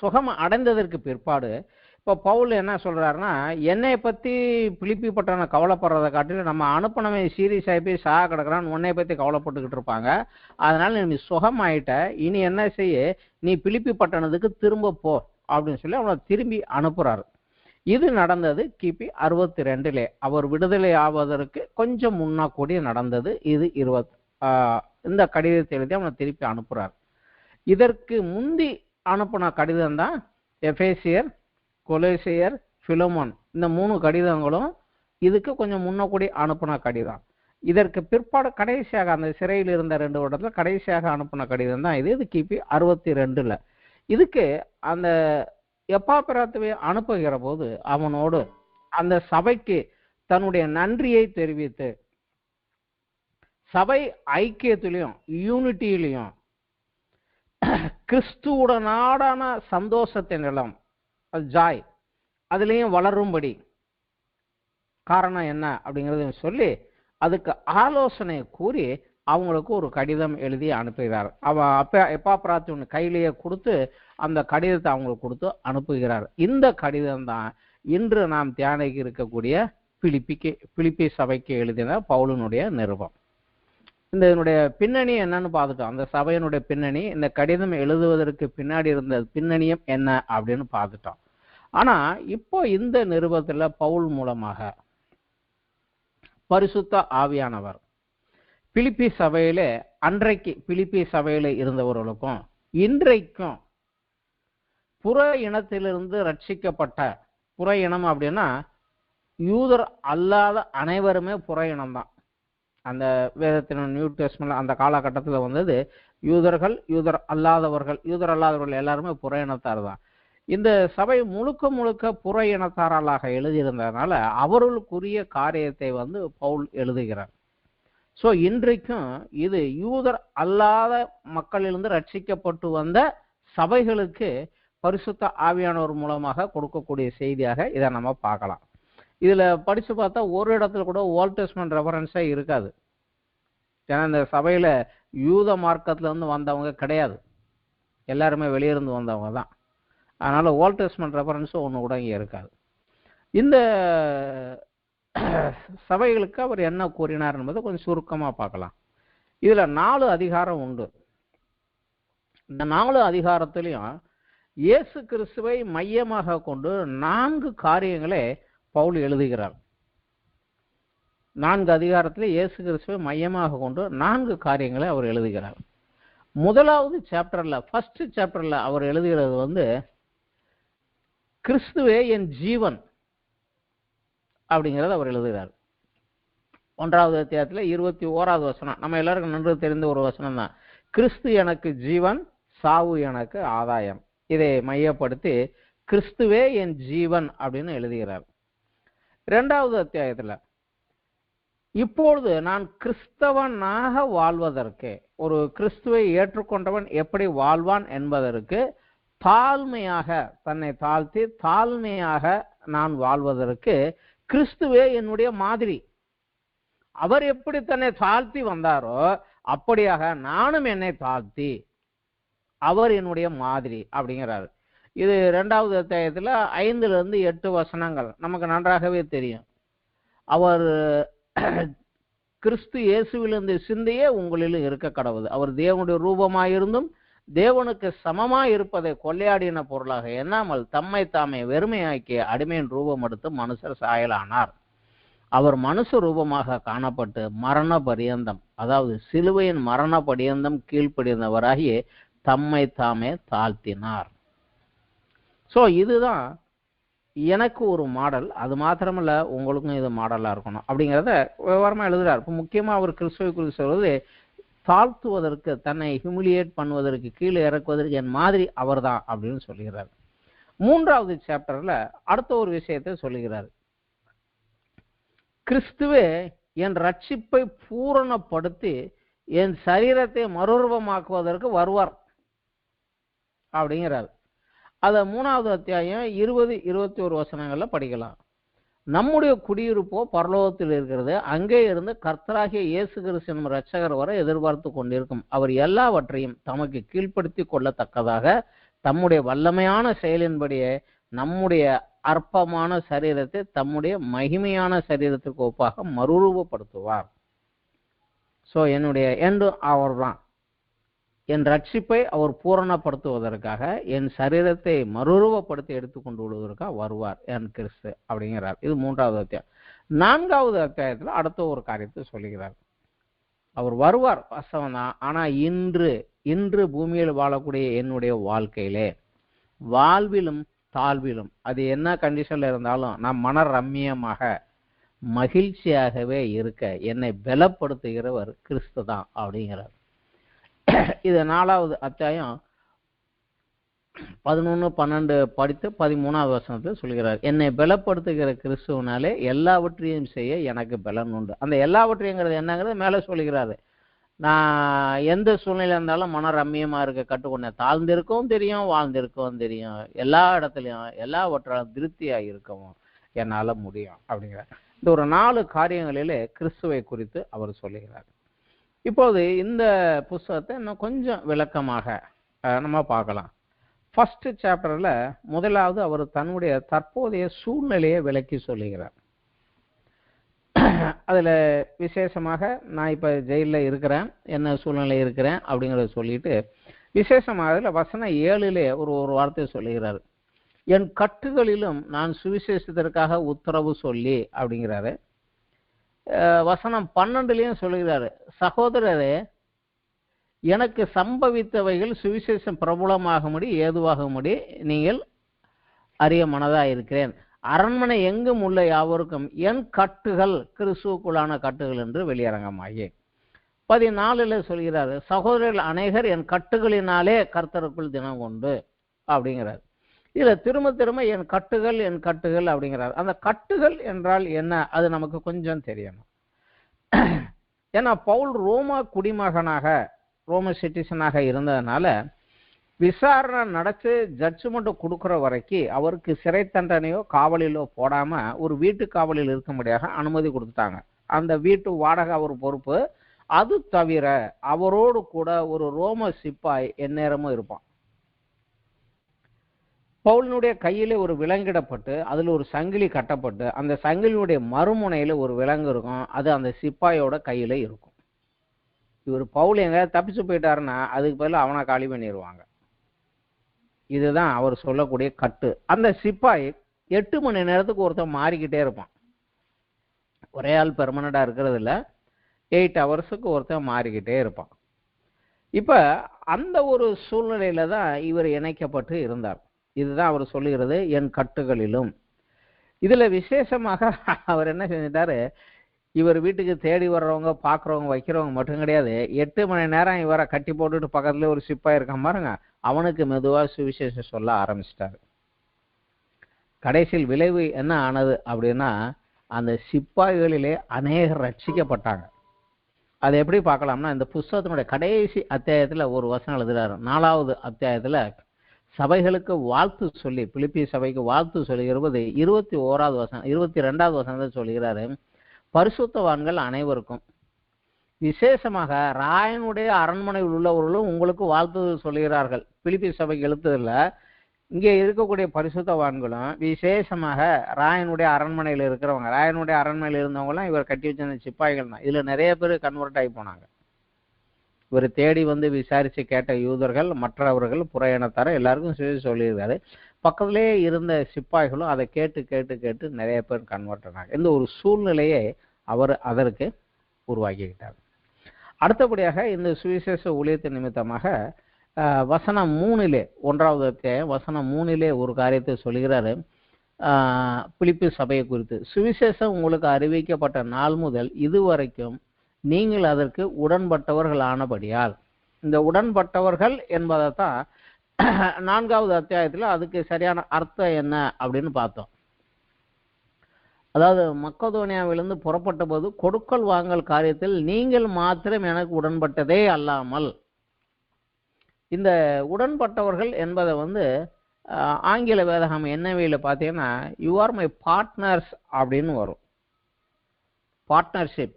சுகம் அடைந்ததற்கு பிற்பாடு இப்போ பவுல் என்ன சொல்கிறாருன்னா, என்னை பற்றி பிலிப்பி பட்டணை கவலைப்படுறதை காட்டிலும் நம்ம அனுப்பினவன் சீரியஸ் ஆகி போய் சாக கிடக்கிறான், உன்னை பற்றி கவலைப்பட்டுக்கிட்டு இருப்பாங்க. அதனால் நீ சுகம் ஆகிட்ட, இனி என்ன செய்ய, நீ பிலிப்பி பட்டணத்துக்கு திரும்ப போ அப்படின்னு சொல்லி அவனை திரும்பி அனுப்புகிறாரு. இது நடந்தது கிபி 62. அவர் விடுதலை ஆவதற்கு கொஞ்சம் முன்னா கூடி நடந்தது. இது இந்த கடிதத்தை எழுதி அவனை திருப்பி அனுப்புகிறார். இதற்கு முந்தி அனுப்பின கடிதம் தான் எபேசியர், கொலோசியர், பிலமோன். இந்த 3 கடிதங்களும் இதுக்கு கொஞ்சம் முன்னக்கூடி அனுப்பின கடிதம். இதற்கு பிற்பாடு கடைசியாக அந்த சிறையில் இருந்த 2 வருடத்தில் கடைசியாக அனுப்பின கடிதம் தான் இது. இது கிபி 62. இதுக்கு அந்த எப்பாப்பிராத்துவை அனுப்புகிற போது அவனோடு அந்த சபைக்கு தன்னுடைய நன்றியை தெரிவித்து, சபை ஐக்கியத்திலையும் யூனிட்டியிலையும் கிறிஸ்துவுடனான சந்தோஷத்தின் நிலம் ஜாய் அதுலேயும் வளரும்படி காரணம் என்ன அப்படிங்கிறத சொல்லி அதுக்கு ஆலோசனை கூறி அவங்களுக்கு ஒரு கடிதம் எழுதி அனுப்புகிறார். அவன் எப்பாப்பிராத்து கையிலேயே கொடுத்து அந்த கடிதத்தை அவங்களுக்கு கொடுத்து அனுப்புகிறார். இந்த கடிதம் தான் இன்று நாம் தியானிக்க இருக்கக்கூடிய பிலிப்பி சபைக்கு எழுதின பவுலினுடைய நிருபம். இதனுடைய பின்னணி என்னன்னு பார்த்துட்டோம். அந்த சபையினுடைய பின்னணி, இந்த கடிதம் எழுதுவதற்கு பின்னாடி இருந்த பின்னணியும் என்ன அப்படின்னு பார்த்துட்டோம். ஆனா இப்போ இந்த நிருபத்துல பவுல் மூலமாக பரிசுத்த ஆவியானவர் பிலிப்பி சபையில, அன்றைக்கு பிலிப்பி சபையில இருந்தவர்களுக்கும் இன்றைக்கும் புற இனத்திலிருந்து ரட்சிக்கப்பட்ட, புற இனம் அப்படின்னா யூதர் அல்லாத அனைவருமே புற இனம்தான். அந்த வேதத்தின் நியூ டெஸ்ட்மென்ட்ல அந்த காலகட்டத்தில் வந்தது யூதர்கள், யூதர் அல்லாதவர்கள் எல்லாருமே புற இனத்தார் தான். இந்த சபை முழுக்க முழுக்க புற இனத்தாராளாக எழுதியிருந்ததுனால அவர்களுக்குரிய காரியத்தை வந்து பவுல் எழுதுகிறார். ஸோ இன்றைக்கும் இது யூதர் அல்லாத மக்களிலிருந்து ரட்சிக்கப்பட்டு வந்த சபைகளுக்கு பரிசுத்த ஆவியானவர் மூலமாக கொடுக்கக்கூடிய செய்தியாக இதை நம்ம பார்க்கலாம். இதுல படிச்சு பார்த்தா ஒரு இடத்துல கூட ஓல்ட் டெஸ்ட்மென்ட் ரெஃபரன்ஸே இருக்காது. ஏன்னா இந்த சபையில யூத மார்க்கத்துல இருந்து வந்தவங்க கிடையாது, எல்லாருமே வெளியிருந்து வந்தவங்க தான். அதனால ஓல்ட் டெஸ்ட்மென்ட் ரெஃபரன்ஸும் ஒன்று கூட இங்கே இருக்காது. இந்த சபைகளுக்கு அவர் என்ன கூறினார் என்பதை கொஞ்சம் சுருக்கமா பார்க்கலாம். இதுல 4 அதிகாரம் உண்டு. இந்த 4 அதிகாரத்திலையும் இயேசு கிறிஸ்துவை மையமாக கொண்டு 4 காரியங்களை பவுல் எழுதுகிறார். 4 அதிகாரத்தில் இயேசு கிறிஸ்துவை மையமாக கொண்டு 4 காரியங்களை அவர் எழுதுகிறார். முதலாவது சாப்டர்ல, ஃபர்ஸ்ட் சாப்டர்ல அவர் எழுதுகிறது கிறிஸ்துவே என் ஜீவன் அப்படிங்கிறத அவர் எழுதுகிறார். 1வது அத்தியாயத்தில் 21வது வசனம், நம்ம எல்லாருக்கும் நன்கு தெரிந்த ஒரு வசனம் தான். கிறிஸ்து எனக்கு ஜீவன், சாவு எனக்கு ஆதாயம். இதை மையப்படுத்தி கிறிஸ்துவே என் ஜீவன் அப்படின்னு எழுதுகிறார். 2வது அத்தியாயத்தில் இப்பொழுது நான் கிறிஸ்தவனாக வாழ்வதற்கு, ஒரு கிறிஸ்துவை ஏற்றுக்கொண்டவன் எப்படி வாழ்வான் என்பதற்கு தாழ்மையாக தன்னை தாழ்த்தி தாழ்மையாக நான் வாழ்வதற்கு கிறிஸ்துவே என்னுடைய மாதிரி. அவர் எப்படி தன்னை தாழ்த்தி வந்தாரோ அப்படியாக நானும் என்னை தாழ்த்தி, அவர் என்னுடைய மாதிரி அப்படிங்கிறாரு. இது 2வது அத்தியாயத்தில் 5லிருந்து 8 வசனங்கள் நமக்கு நன்றாகவே தெரியும். அவர் கிறிஸ்து இயேசுவிலிருந்து சிந்தையே உங்களிலும் இருக்க கடவுது. அவர் தேவனுடைய ரூபமாயிருந்தும் தேவனுக்கு சமமாய் இருப்பதை கொள்ளையாடின பொருளாக எண்ணாமல் தம்மை தாமே வெறுமையாக்கிய அடிமையின் ரூபம் எடுத்து மனுஷர் சாயலானார். அவர் மனுஷ ரூபமாக காணப்பட்டு மரண பரியந்தம், அதாவது சிலுவையின் மரண பரியந்தம் கீழ்ப்படிந்தவராகிய தம்மை தாமே தாழ்த்தினார். ஸோ இதுதான் எனக்கு ஒரு மாடல். அது மாத்திரமல்ல, உங்களுக்கும் இது மாடலாக இருக்கணும் அப்படிங்கிறத விவரமாக எழுதுகிறார். இப்போ முக்கியமாக அவர் கிறிஸ்துவை குறித்து சொல்வது, தாழ்த்துவதற்கு, தன்னை ஹியூமிலியேட் பண்ணுவதற்கு, கீழே இறக்குவதற்கு என் மாதிரி அவர் தான் அப்படின்னு சொல்லுகிறார். 3வது சாப்டரில் அடுத்த ஒரு விஷயத்தை சொல்லுகிறார். கிறிஸ்துவே என் ரட்சிப்பை பூரணப்படுத்தி என் சரீரத்தை மறுரூபமாக்குவதற்கு வருவார் அப்படிங்கிறார். அதை 3வது அத்தியாயம் 20-21 வசனங்கள்ல படிக்கலாம். நம்முடைய குடியிருப்போ பரலோகத்தில் இருக்கிறது, அங்கே இருந்து கர்த்தராகிய இயேசு கிறிஸ்து என்னும் இரட்சகர் வரை எதிர்பார்த்து கொண்டிருக்கும். அவர் எல்லாவற்றையும் தமக்கு கீழ்ப்படுத்தி கொள்ளத்தக்கதாக தம்முடைய வல்லமையான செயலின்படியே நம்முடைய அற்பமான சரீரத்தை தம்முடைய மகிமையான சரீரத்திற்கு ஒப்பாக மறுரூபப்படுத்துவார். ஸோ என்னுடைய என்றும் அவர் தான். என் ரட்சிப்பை அவர் பூரணப்படுத்துவதற்காக என் சரீரத்தை மறுரூபப்படுத்தி எடுத்துக்கொண்டு விடுவதற்காக வருவார் என் கிறிஸ்து அப்படிங்கிறார். இது 3வது அத்தியாயம். 4வது அத்தியாயத்தில் அடுத்த ஒரு காரியத்தை சொல்லுகிறார். அவர் வருவார் வாஸ்தவம் தான். ஆனால் இன்று பூமியில் வாழக்கூடிய என்னுடைய வாழ்க்கையிலே வாழ்விலும் தாழ்விலும், அது என்ன கண்டிஷன்ல இருந்தாலும் நான் மன ரம்மியமாக மகிழ்ச்சியாகவே இருக்க என்னை பலப்படுத்துகிறவர் கிறிஸ்து தான் அப்படிங்கிறார். இது 4வது அத்தியாயம் 11-12 படித்து 13வது வசனத்தில் சொல்கிறார். என்னை பலப்படுத்துகிற கிறிஸ்துவனாலே எல்லாவற்றையும் செய்ய எனக்கு பலன் உண்டு. அந்த எல்லாவற்றையுங்கிறது என்னங்கிறது மேலே சொல்கிறாரு. நான் எந்த சூழ்நிலை இருந்தாலும் மன ரம்மியமாக இருக்க கற்றுக்கொண்டேன். தாழ்ந்திருக்கவும் தெரியும், வாழ்ந்திருக்கவும் தெரியும், எல்லா இடத்துலையும் எல்லாவற்றாலும் திருப்தியாக இருக்கவும் என்னால் முடியும் அப்படிங்கிறார். இந்த ஒரு 4 காரியங்களிலே கிறிஸ்துவை குறித்து அவர் சொல்லுகிறார். இப்போது இந்த புஸ்தகத்தை இன்னும் கொஞ்சம் விளக்கமாக நம்ம பார்க்கலாம். ஃபர்ஸ்ட் சாப்டரில் முதலாவது அவர் தன்னுடைய தற்போதைய சூழ்நிலையை விளக்கி சொல்லுகிறார். அதில் விசேஷமாக நான் இப்போ ஜெயிலில் இருக்கிறேன், என்ன சூழ்நிலை இருக்கிறேன் அப்படிங்கிறத சொல்லிட்டு விசேஷமாக அதில் வசனம் 7லே ஒரு வார்த்தை சொல்லுகிறார். என் கட்டுகளிலும் நான் சுவிசேஷத்திற்காக உத்தரவு சொல்லி அப்படிங்கிறாரு. வசனம் 12லையும் சொல்லுகிறாரு, சகோதரரே எனக்கு சம்பவித்தவைகள் சுவிசேஷம் பிரபலமாகும்படி ஏதுவாகும்படி நீங்கள் அறிய மனதாக இருக்கிறேன். அரண்மனை எங்கும் உள்ள யாவருக்கும் என் கட்டுகள் கிறிஸ்துவுக்குள்ளான கட்டுகள் என்று வெளியரங்கமாகி 14ல் சொல்கிறார், சகோதரர்கள் அநேகர் என் கட்டுகளினாலே கர்த்தருக்குள் தினம் கொண்டு அப்படிங்கிறார். இதில் திரும்ப என் கட்டுகள் அப்படிங்கிறார். அந்த கட்டுகள் என்றால் என்ன, அது நமக்கு கொஞ்சம் தெரியணும். ஏன்னா பவுல் ரோமா குடிமகனாக, ரோம சிட்டிசனாக இருந்ததுனால விசாரணை நடத்தி ஜட்ஜ்மெண்ட் கொடுக்குற வரைக்கும் அவருக்கு சிறை தண்டனையோ காவலிலோ போடாம ஒரு வீட்டு காவலில் இருக்கும்படியாக அனுமதி கொடுத்துட்டாங்க. அந்த வீட்டு வாடகை அவர் பொறுப்பு. அது தவிர அவரோடு கூட ஒரு ரோம சிப்பாய் எந்நேரமும் இருப்பான். பவுலினுடைய கையில ஒரு விலங்கிடப்பட்டு அதில் ஒரு சங்கிலி கட்டப்பட்டு அந்த சங்கிலியுடைய மறுமுனையில ஒரு விலங்கு இருக்கும். அது அந்த சிப்பாயோட கையில இருக்கும். இவர் பவுல் எங்க தப்பிச்சு போயிட்டாருன்னா அதுக்கு பதில் அவனை காலி பண்ணிடுவாங்க. இதுதான் அவர் சொல்லக்கூடிய கட்டு. அந்த சிப்பாய் 8 மணி நேரத்துக்கு ஒருத்தர் மாறிக்கிட்டே இருப்பான். ஒரே ஆள் பெர்மனண்டாக இருக்கிறது இல்லை, 8 ஹவர்ஸுக்கு ஒருத்தன் மாறிக்கிட்டே இருப்பான். இப்போ அந்த ஒரு சூழ்நிலையில தான் இவர் இணைக்கப்பட்டு இருந்தார். இதுதான் அவர் சொல்லுகிறது, என் கட்டுகளிலும். இதில் விசேஷமாக அவர் என்ன செஞ்சிட்டாரு, இவர் வீட்டுக்கு தேடி வர்றவங்க பார்க்குறவங்க வைக்கிறவங்க மட்டும் கிடையாது, 8 மணி நேரம் இவரை கட்டி போட்டுட்டு பக்கத்துல ஒரு சிப்பாய் இருக்கான் பாருங்க, அவனுக்கு மெதுவாக சுவிசேஷம் சொல்ல ஆரம்பிச்சிட்டாரு. கடைசியில் விளைவு என்ன ஆனது அப்படின்னா, அந்த சிப்பாய்களிலே அநேகர் ரட்சிக்கப்பட்டாங்க. அதை எப்படி பார்க்கலாம்னா, இந்த புஸ்தகத்தினுடைய கடைசி அத்தியாயத்தில் ஒரு வசனம் எழுதுறாரு. 4வது அத்தியாயத்தில் சபைகளுக்கு வாழ்த்து சொல்லி, பிலிப்பி சபைக்கு வாழ்த்து சொல்லுகிறது 21வது வசனம் 22வது வசனத்தை சொல்கிறாரு, பரிசுத்தவான்கள் அனைவருக்கும், விசேஷமாக ராயனுடைய அரண்மனையில் உள்ளவர்களும் உங்களுக்கு வாழ்த்து சொல்கிறார்கள். பிலிப்பி சபைக்கு எழுத்ததில்ல, இங்கே இருக்கக்கூடிய பரிசுத்தவான்களும் விசேஷமாக ராயனுடைய அரண்மனையில் இருக்கிறவங்க, ராயனுடைய அரண்மனையில் இருந்தவங்களாம் இவர் கட்டி வச்சிருந்த சிப்பாய்கள் தான். இதில் நிறைய பேர் கன்வெர்ட் ஆகி போனாங்க. இவர் தேடி வந்து விசாரித்து கேட்ட யூதர்கள், மற்றவர்கள், புற இனத்தார எல்லாருக்கும் சொல்லியிருக்காரு. பக்கத்திலே இருந்த சிப்பாய்களும் அதை கேட்டு கேட்டு கேட்டு நிறைய பேர் கன்வெர்ட் ஆனாங்க. இந்த ஒரு சூழ்நிலையை அவர் அதற்கு உருவாக்கிக்கிட்டார். அடுத்தபடியாக இந்த சுவிசேஷ ஊழியத்தின் நிமித்தமாக வசனம் 3 1வது அத்தியாயம் வசனம் 3 ஒரு காரியத்தை சொல்கிறாரு. பிலிப்பி சபையை குறித்து, சுவிசேஷம் உங்களுக்கு அறிவிக்கப்பட்ட நாள் முதல் இதுவரைக்கும் நீங்கள் அதற்கு உடன்பட்டவர்கள் ஆனபடியால். இந்த உடன்பட்டவர்கள் என்பதை தான் 4வது அத்தியாயத்தில் அதுக்கு சரியான அர்த்தம் என்ன அப்படின்னு பார்த்தோம். அதாவது மக்கதோனியாவிலிருந்து புறப்பட்ட போது கொடுக்கல் வாங்கல் காரியத்தில் நீங்கள் மாத்திரம் எனக்கு உடன்பட்டதே அல்லாமல், இந்த உடன்பட்டவர்கள் என்பதை ஆங்கில வேதகம் NIV பார்த்தீங்கன்னா யூ ஆர் மை பார்ட்னர்ஸ் அப்படின்னு வரும். பார்ட்னர்ஷிப்,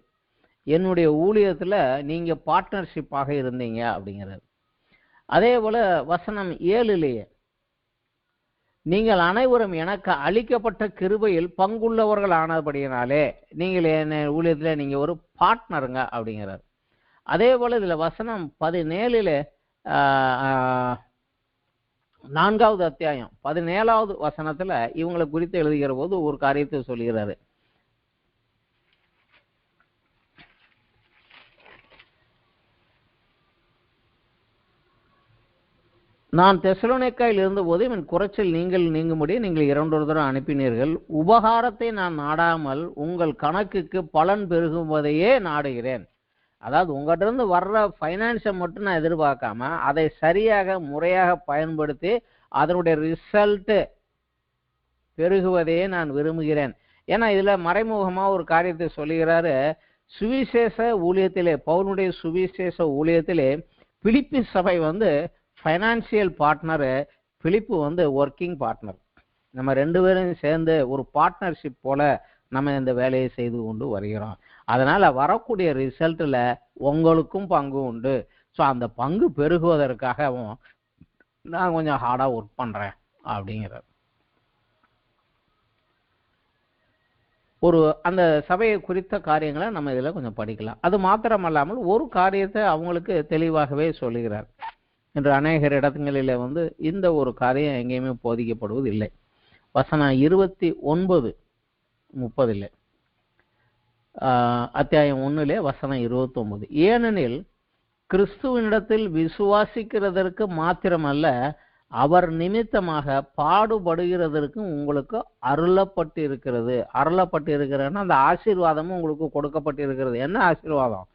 என்னுடைய ஊழியத்தில் நீங்கள் பார்ட்னர்ஷிப்பாக இருந்தீங்க அப்படிங்கிறது. அதே போல் வசனம் 7 நீங்கள் அனைவரும் எனக்கு அளிக்கப்பட்ட கிருபையில் பங்குள்ளவர்கள் ஆனபடியினாலே நீங்கள் என் ஊழியத்தில் நீங்கள் ஒரு பார்ட்னருங்க அப்படிங்கிறார். அதே போல் இதில் வசனம் 17 4வது அத்தியாயம் 17வது வசனத்தில் இவங்களை குறித்து எழுதுகிற போது ஒரு காரியத்தை சொல்கிறாரு. நான் தெசலோனிக்காயில் இருந்தபோது என் குறைச்சல் நீங்கள் நீங்கும்படி நீங்கள் 2 தடவை அனுப்பினீர்கள். உபகாரத்தை நான் நாடாமல் உங்கள் கணக்குக்கு பலன் பெருகுவதையே நாடுகிறேன். அதாவது உங்கள்கிட்ட இருந்து வர்ற ஃபைனான்ஸை மட்டும் நான் எதிர்பார்க்காம அதை சரியாக முறையாக பயன்படுத்தி அதனுடைய ரிசல்ட்டு பெருகுவதையே நான் விரும்புகிறேன். ஏன்னா இதில் மறைமுகமாக ஒரு காரியத்தை சொல்லுகிறாரு. சுவிசேஷ ஊழியத்திலே, பவுலுடைய சுவிசேஷ ஊழியத்திலே பிலிப்பி சபை ஃபைனான்சியல் பார்ட்னரு, பிலிப்பு ஒர்க்கிங் பார்ட்னர். நம்ம 2 பேரும் சேர்ந்து ஒரு பார்ட்னர்ஷிப் போல நம்ம இந்த வேலையை செய்து கொண்டு வருகிறோம். அதனால் வரக்கூடிய ரிசல்ட்டில் உங்களுக்கும் பங்கு உண்டு. ஸோ அந்த பங்கு பெருகுவதற்காகவும் நான் கொஞ்சம் ஹார்டாக ஒர்க் பண்ணுறேன் அப்படிங்கிறார். ஒரு அந்த சபையை குறித்த காரியங்களை நம்ம இதில் கொஞ்சம் படிக்கலாம். அது மாத்திரமல்லாமல் ஒரு காரியத்தை அவங்களுக்கு தெளிவாகவே சொல்லுகிறார். இன்று அநேகர் இடங்களில் இந்த ஒரு காரியம் எங்கேயுமே போதிக்கப்படுவது இல்லை. வசனம் 29 30 அத்தியாயம் 1 வசனம் 29, ஏனெனில் கிறிஸ்துவனிடத்தில் விசுவாசிக்கிறதற்கு மாத்திரமல்ல அவர் நிமித்தமாக பாடுபடுகிறதற்கு உங்களுக்கு அருளப்பட்டு இருக்கிறது. அருளப்பட்டு இருக்கிறதுன்னா அந்த ஆசீர்வாதமும் உங்களுக்கு கொடுக்கப்பட்டு இருக்கிறது. என்ன ஆசீர்வாதம்?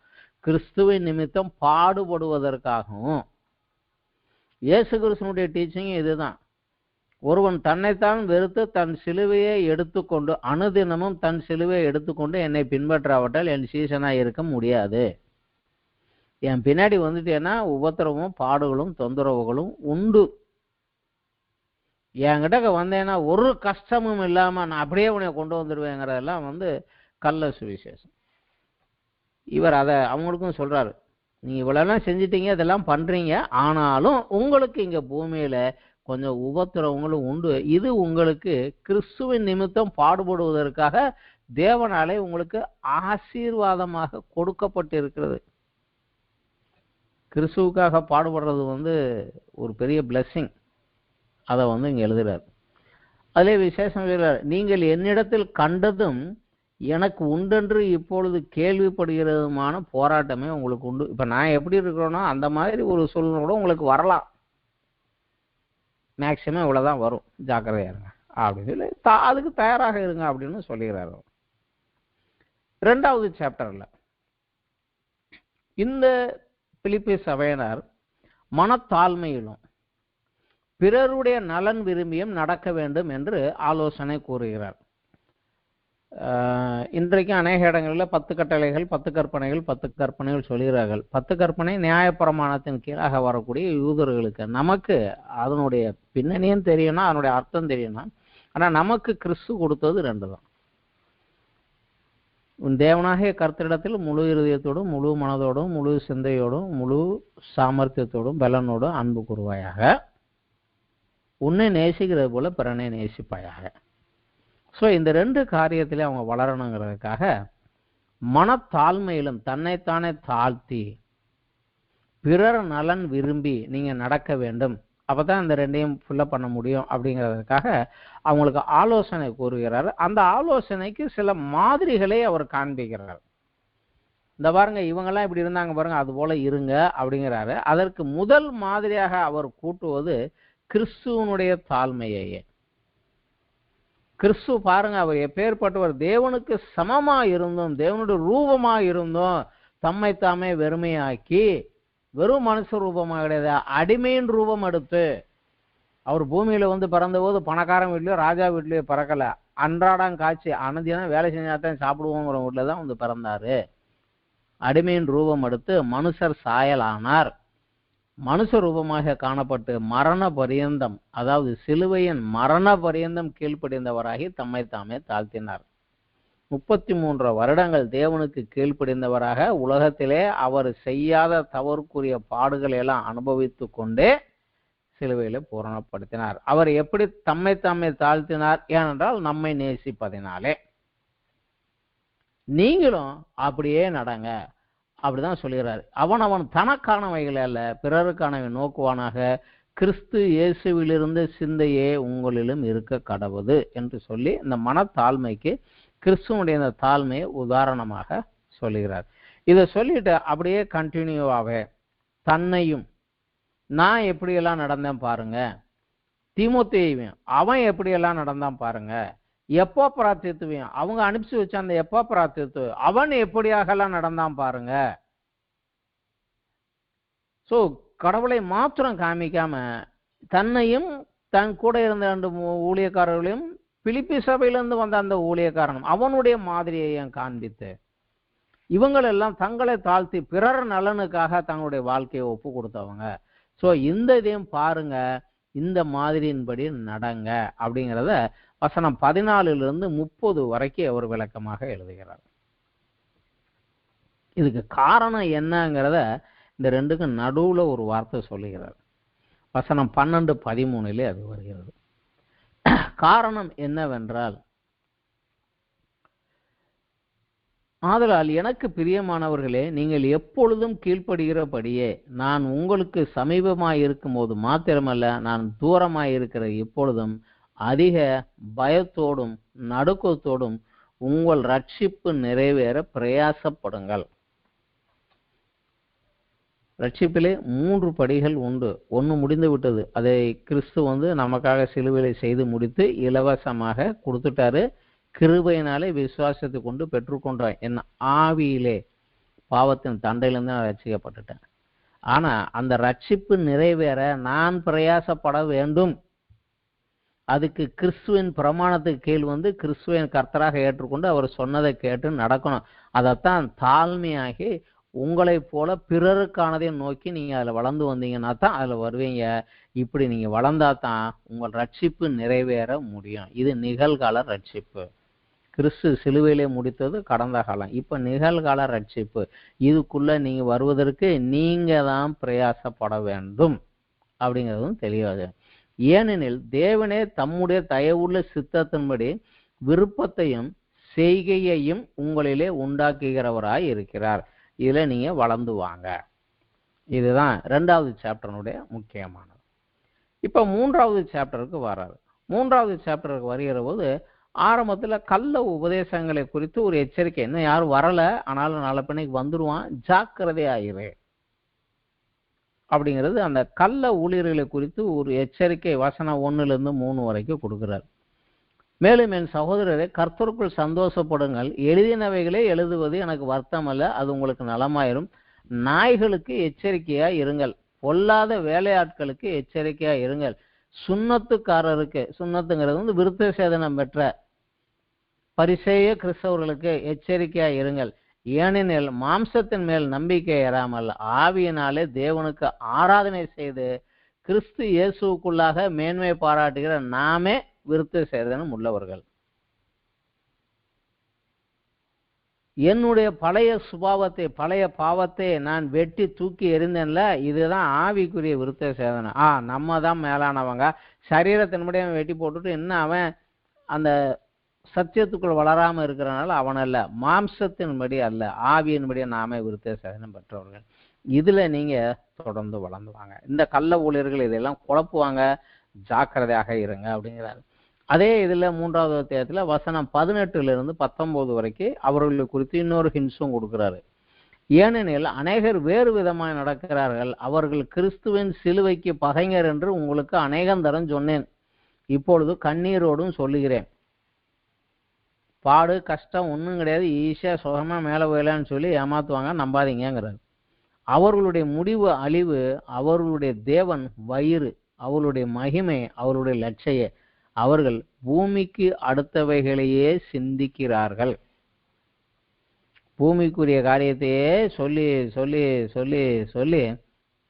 கிறிஸ்துவின் நிமித்தம் பாடுபடுவதற்காகவும். இயேசு கிறிஸ்துவனுடைய டீச்சிங் இதுதான். ஒருவன் தன்னைத்தான் வெறுத்து தன் சிலுவையை எடுத்துக்கொண்டு அனுதினமும் தன் சிலுவையை எடுத்துக்கொண்டு என்னை பின்பற்றாவிட்டால் என் சீசனாக இருக்க முடியாது. என் பின்னாடி வந்துட்டேன்னா உபத்திரமும் பாடுகளும் தொந்தரவுகளும் உண்டு. என்கிட்ட வந்தேன்னா ஒரு கஷ்டமும் இல்லாமல் நான் அப்படியே உன்னை கொண்டு வந்துடுவேங்கிறதெல்லாம் கள்ள சுவிசேஷம். இவர் அதை அவங்களுக்கும் சொல்கிறாரு. நீங்கள் இவ்வளோலாம் செஞ்சிட்டீங்க, இதெல்லாம் பண்ணுறீங்க, ஆனாலும் உங்களுக்கு இங்கே பூமியில் கொஞ்சம் உபத்திரவங்களும் உண்டு. இது உங்களுக்கு கிறிஸ்துவின் நிமித்தம் பாடுபடுவதற்காக தேவனாலே உங்களுக்கு ஆசீர்வாதமாக கொடுக்கப்பட்டு இருக்கிறது. கிறிஸ்துவுக்காக பாடுபடுறது ஒரு பெரிய பிளெஸ்ஸிங். அதை இங்கே எழுதுகிறார். அதிலே விசேஷம் எழுதுகிறார். நீங்கள் என்னிடத்தில் கண்டதும் எனக்கு உண்டென்று இப்பொழுது கேள்விப்படுகிறதுமான போராட்டமே உங்களுக்கு உண்டு. இப்ப நான் எப்படி இருக்கிறேனோ அந்த மாதிரி ஒரு சூழ்நிலை கூட உங்களுக்கு வரலாம். மேக்சிமம் இவ்வளவுதான் வரும், ஜாக்கிரதையா இருங்க அப்படின்னு சொல்லி அதுக்கு தயாராக இருங்க அப்படின்னு சொல்லுகிறாரு. 2வது சாப்டர்ல இந்த பிலிப்பி சபையினர் மனத்தாழ்மையிலும் பிறருடைய நலன் விரும்பியும் நடக்க வேண்டும் என்று ஆலோசனை கூறுகிறார். இன்றைக்கு அநேக இடங்களில் 10 கட்டளைகள் 10 கற்பனைகள் 10 கற்பனைகள் சொல்கிறார்கள். 10 கற்பனை நியாயப்பிரமாணத்தின் கீழாக வரக்கூடிய யூதர்களுக்கு. நமக்கு அதனுடைய பின்னணியும் தெரியணும், அதனுடைய அர்த்தம் தெரியணும். ஆனால் நமக்கு கிறிஸ்து கொடுத்தது 2 தான். உன் தேவனாகிய கர்த்தரிடத்தில் முழு இருதயத்தோடும் முழு மனதோடும் முழு சிந்தையோடும் முழு சாமர்த்தியத்தோடும் பலனோடும் அன்பு கூறுவாயாக. உன்னை நேசிக்கிறது போல பிறனை நேசிப்பாயாக. ஸோ இந்த 2 காரியத்திலே அவங்க வளரணுங்கிறதுக்காக மனத்தாழ்மையிலும் தன்னைத்தானே தாழ்த்தி பிறர் நலன் விரும்பி நீங்க நடக்க வேண்டும். அப்பதான் இந்த 2ஐயும் ஃபுல்லா பண்ண முடியும் அப்படிங்கிறதுக்காக அவங்களுக்கு ஆலோசனை கூறுகிறார். அந்த ஆலோசனைக்கு சில மாதிரிகளை அவர் காண்பிக்கிறார். இந்த பாருங்க, இவங்கெல்லாம் இப்படி இருந்தாங்க பாருங்க, அது போல இருங்க அப்படிங்கிறாரு. அதற்கு முதல் மாதிரியாக அவர் கூட்டுவது கிறிஸ்துவனுடைய தாழ்மையையே. கிறிஸ்து பாருங்க, அவர் எப்பேற்பட்டவர், தேவனுக்கு சமமா இருந்தும் தேவனுடைய ரூபமா இருந்தும் தம்மை தாமே வெறுமையாக்கி, வெறும் மனுஷ ரூபமாக கிடையாது, அடிமையின் ரூபம் எடுத்து. அவர் பூமியில வந்து பிறந்த போது பணக்காரன் வீட்லயோ ராஜா வீட்லயோ பிறக்கல. அன்றாடம் காட்சி அனுதினம் வேலை செஞ்சாதான் சாப்பிடுவோங்கிற வீட்டுல தான் வந்து பிறந்தாரு. அடிமையின் ரூபம் எடுத்து மனுஷர் சாயலானார். மனுஷ ரூபமாக காணப்பட்டு மரண பரியந்தம், அதாவது சிலுவையின் மரண பரியந்தம் கீழ்ப்படிந்தவராகி தம்மை தாமே தாழ்த்தினார். 33 வருடங்கள் தேவனுக்கு கீழ்ப்படிந்தவராக உலகத்திலே அவர் செய்யாத தவறுக்குரிய பாடுகளை எல்லாம் அனுபவித்து கொண்டே சிலுவையில பூரணப்படுத்தினார். அவர் எப்படி தம்மை தாமே தாழ்த்தினார்? ஏனென்றால் நம்மை நேசிப்பதினாலே. நீங்களும் அப்படியே நடங்க அப்படிதான் சொல்லுகிறார். அவன் தனக்கானவைகள் அல்ல பிறருக்கானவை நோக்குவானாக, கிறிஸ்து இயேசுவிலிருந்து சிந்தையே உங்களிலும் இருக்க கடவுது என்று சொல்லி இந்த மனத்தாழ்மைக்கு கிறிஸ்துவனுடைய இந்த தாழ்மையை உதாரணமாக சொல்லுகிறார். இதை சொல்லிட்டு அப்படியே கண்டினியூவாகவே தன்னையும், நான் எப்படியெல்லாம் நடந்தேன் பாருங்க, தீமோத்தேயுவையும் அவன் எப்படியெல்லாம் நடந்தான் பாருங்க, எப்போ பிரார்த்தித்துவையும் அவங்க அனுப்பிச்சு வச்ச அந்த எப்போ பிரார்த்தித்து அவன் எப்படியாகலாம் நடந்தான் பாருங்க. ஸோ கடவுளை மாத்திரம் காமிக்காம தன்னையும் தன் கூட இருந்த 2 ஊழியக்காரர்களையும் பிலிப்பி சபையிலிருந்து வந்த அந்த ஊழியக்காரனும் அவனுடைய மாதிரியையும் காண்பித்து இவங்களெல்லாம் தங்களை தாழ்த்தி பிறர் நலனுக்காக தங்களுடைய வாழ்க்கையை ஒப்பு கொடுத்தவங்க. ஸோ இந்த இதையும் பாருங்க, இந்த மாதிரியின்படி நடங்க அப்படிங்கிறத வசனம் 14 30 வரைக்கும் அவர் விளக்கமாக எழுதுகிறார். இதுக்கு காரணம் என்னங்கிறத இந்த 2க்கும் நடுவுல ஒரு வார்த்தை சொல்லுகிறார். வசனம் 12 13 அது வருகிறது. காரணம் என்னவென்றால், ஆதலால் எனக்கு பிரியமானவர்களே, நீங்கள் எப்பொழுதும் கீழ்ப்படுகிறபடியே நான் உங்களுக்கு சமீபமாய் இருக்கும் போது மாத்திரமல்ல, நான் தூரமாய் இருக்கிற இப்பொழுதும் அதிக பயத்தோடும் நடுக்கத்தோடும் உங்கள் ரட்சிப்பு நிறைவேற பிரயாசப்படுங்கள். ரட்சிப்பிலே 3 படிகள் உண்டு. 1 முடிந்து விட்டது. அதை கிறிஸ்து நமக்காக சிலுவையிலே செய்து முடித்து இலவசமாக கொடுத்துட்டாரு. கிருபையினாலே விசுவாசத்தை கொண்டு பெற்றுக்கொண்டோம். என் ஆவியிலே பாவத்தின் தண்டையிலிருந்து நான் ரட்சிக்கப்பட்டுட்டேன். ஆனா அந்த ரட்சிப்பு நிறைவேற நான் பிரயாசப்பட வேண்டும். அதுக்கு கிறிஸ்துவின் பிரமாணத்துக்கு கீழ் கிறிஸ்துவின் கர்த்தராக ஏற்றுக்கொண்டு அவர் சொன்னதை கேட்டு நடக்கணும். அதைத்தான் தாழ்மையாகி உங்களை போல பிறருக்கானதையும் நோக்கி நீங்க அதுல வளர்ந்து வந்தீங்கன்னா தான் அதுல வருவீங்க. இப்படி நீங்க வளர்ந்தா தான் உங்கள் ரட்சிப்பு நிறைவேற முடியும். இது நிகழ்கால ரட்சிப்பு. கிறிஸ்து சிலுவையிலே முடித்தது கடந்த காலம். இப்ப நிகழ்கால ரட்சிப்பு. இதுக்குள்ள நீங்க வருவதற்கு நீங்க தான் பிரயாசப்பட வேண்டும் அப்படிங்கிறதும் தெளிவாது. ஏனெனில் தேவனே தம்முடைய தயவுள்ள சித்தத்தின்படி விருப்பத்தையும் செய்கையையும் உங்களிலே உண்டாக்குகிறவராய் இருக்கிறார். இதுல நீங்க வளர்ந்து வாங்க. இதுதான் 2வது சாப்டருடைய முக்கியமானது. இப்ப 3வது சாப்டருக்கு வராரு. 3வது சாப்டருக்கு வருகிற போது ஆரம்பத்துல கள்ள உபதேசங்களை குறித்து ஒரு எச்சரிக்கை, இன்னும் யாரும் வரல, ஆனாலும் நாளை பின்னைக்கு வந்துருவான், ஜாக்கிரதை ஆயிரு அப்படிங்கிறது அந்த கள்ள ஊழியர்களை குறித்து ஒரு எச்சரிக்கை வசனம் 1-3 வரைக்கும் கொடுக்கிறார். மேலும் என் சகோதரரை கர்த்தருக்குள் சந்தோஷப்படுங்கள், எழுதினவைகளே எழுதுவது எனக்கு வருத்தம் அல்ல, அது உங்களுக்கு நலமாயிரும். நாய்களுக்கு எச்சரிக்கையா இருங்கள், பொல்லாத வேலையாட்களுக்கு எச்சரிக்கையா இருங்கள், சுண்ணத்துக்காரருக்கு, சுண்ணத்துங்கிறது விருத்த சேதனம் பெற்ற பரிசேய கிறிஸ்தவர்களுக்கு எச்சரிக்கையா இருங்கள். ஏனெனில் மாம்சத்தின் மேல் நம்பிக்கை ஏறாமல் ஆவியினாலே தேவனுக்கு ஆராதனை செய்து கிறிஸ்து இயேசுக்குள்ளாக மேன்மை பாராட்டுகிற நாமே விருத்த சேதனம் உள்ளவர்கள். என்னுடைய பழைய சுபாவத்தை, பழைய பாவத்தை நான் வெட்டி தூக்கி எறிந்தேன்ல, இதுதான் ஆவிக்குரிய விருத்த சேதனம். நம்ம தான் மேலானவங்க, சரீரத்தின்படி அவன் வெட்டி போட்டுட்டு இன்னும் அவன் அந்த சத்தியத்துக்குள் வளராம இருக்கிறனால அவன் அல்ல, மாம்சத்தின்படி அல்ல, ஆவியின்படி நாமே விருத்த சேதனம் பெற்றவர்கள். இதுல நீங்க தொடர்ந்து வளர்ந்துவாங்க. இந்த கள்ள ஊழியர்கள் இதெல்லாம் குழப்புவாங்க, ஜாக்கிரதையாக இருங்க அப்படிங்கிறாரு. அதே இதுல 3வது அத்தியாயத்துல வசனம் 18-19 வரைக்கும் அவர்களை குறித்து இன்னொரு ஹின்ஸும் கொடுக்கிறாரு. ஏனெனில் அநேகர் வேறு விதமாய் நடக்கிறார்கள், அவர்கள் கிறிஸ்துவின் சிலுவைக்கு பகைஞர் என்று உங்களுக்கு அநேகந்தரம் சொன்னேன், இப்பொழுது கண்ணீரோடும் சொல்லுகிறேன். பாடு கஷ்டம் ஒன்றும் கிடையாது, ஈஸியாக சுகமா மேலே போயிடலான்னு சொல்லி ஏமாத்துவாங்க, நம்பாதீங்கிறார். அவர்களுடைய முடிவு அழிவு, அவர்களுடைய தேவன் வயிறு, அவர்களுடைய மகிமை, அவர்களுடைய லட்சிய, அவர்கள் பூமிக்கு அடுத்தவைகளையே சிந்திக்கிறார்கள். பூமிக்குரிய காரியத்தையே சொல்லி சொல்லி சொல்லி சொல்லி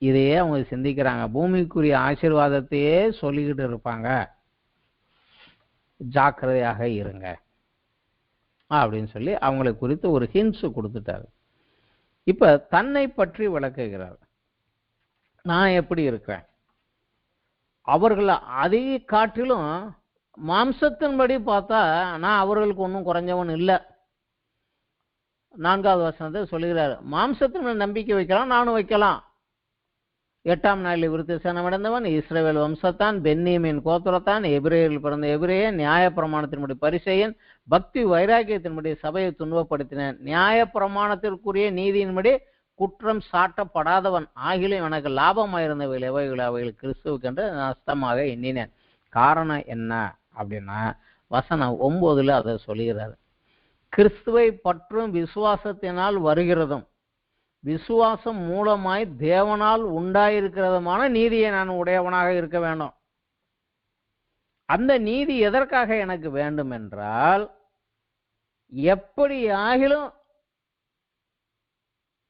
இதையே அவங்க சிந்திக்கிறாங்க, பூமிக்குரிய ஆசீர்வாதத்தையே சொல்லிக்கிட்டு இருப்பாங்க, ஜாக்கிரதையாக இருங்க அப்படின்னு சொல்லி அவங்களை குறித்து ஒரு ஹின்ஸ் கொடுத்துட்டாரு. இப்ப தன்னை பற்றி விளக்குகிறார். நான் எப்படி இருக்கிறேன், அவர்களை அதை காட்டிலும் மாம்சத்தின்படி பார்த்தா நான் அவர்களுக்கு ஒன்றும் குறைஞ்சவன் இல்லை. 4வது வசனத்தை சொல்லுகிறார், மாம்சத்தின் நம்பிக்கை வைக்கலாம், நானும் வைக்கலாம். 8ஆம் நாளில் விருத்த சேதனம் அடைந்தவன், இஸ்ரவேல் வம்சத்தான், பென்னியமின் கோத்திரத்தான், எபிரேயரில் பிறந்த எபிரேயன், நியாய பிரமாணத்தின்படி பரிசேயன், பக்தி வைராக்கியத்தின்படி சபையை துன்பப்படுத்தினேன், நியாய பிரமாணத்திற்குரிய நீதியின்படி குற்றம் சாட்டப்படாதவன், ஆகிலும் எனக்கு லாபமாயிருந்தவைகள் எவைகள் அவைகள் கிறிஸ்துவுக்கென்று நஷ்டமாக எண்ணினேன். காரணம் என்ன அப்படின்னா வசனம் 9 அதை சொல்லுகிறார். கிறிஸ்துவை பற்றும் விசுவாசத்தினால் வருகிறதும் விசுவாசம் மூலமாய் தேவனால் உண்டாயிருக்கிறதுமான நீதியை நான் உடையவனாக இருக்க வேண்டும். அந்த நீதி எதற்காக எனக்கு வேண்டும் என்றால், எப்படி ஆகிலும்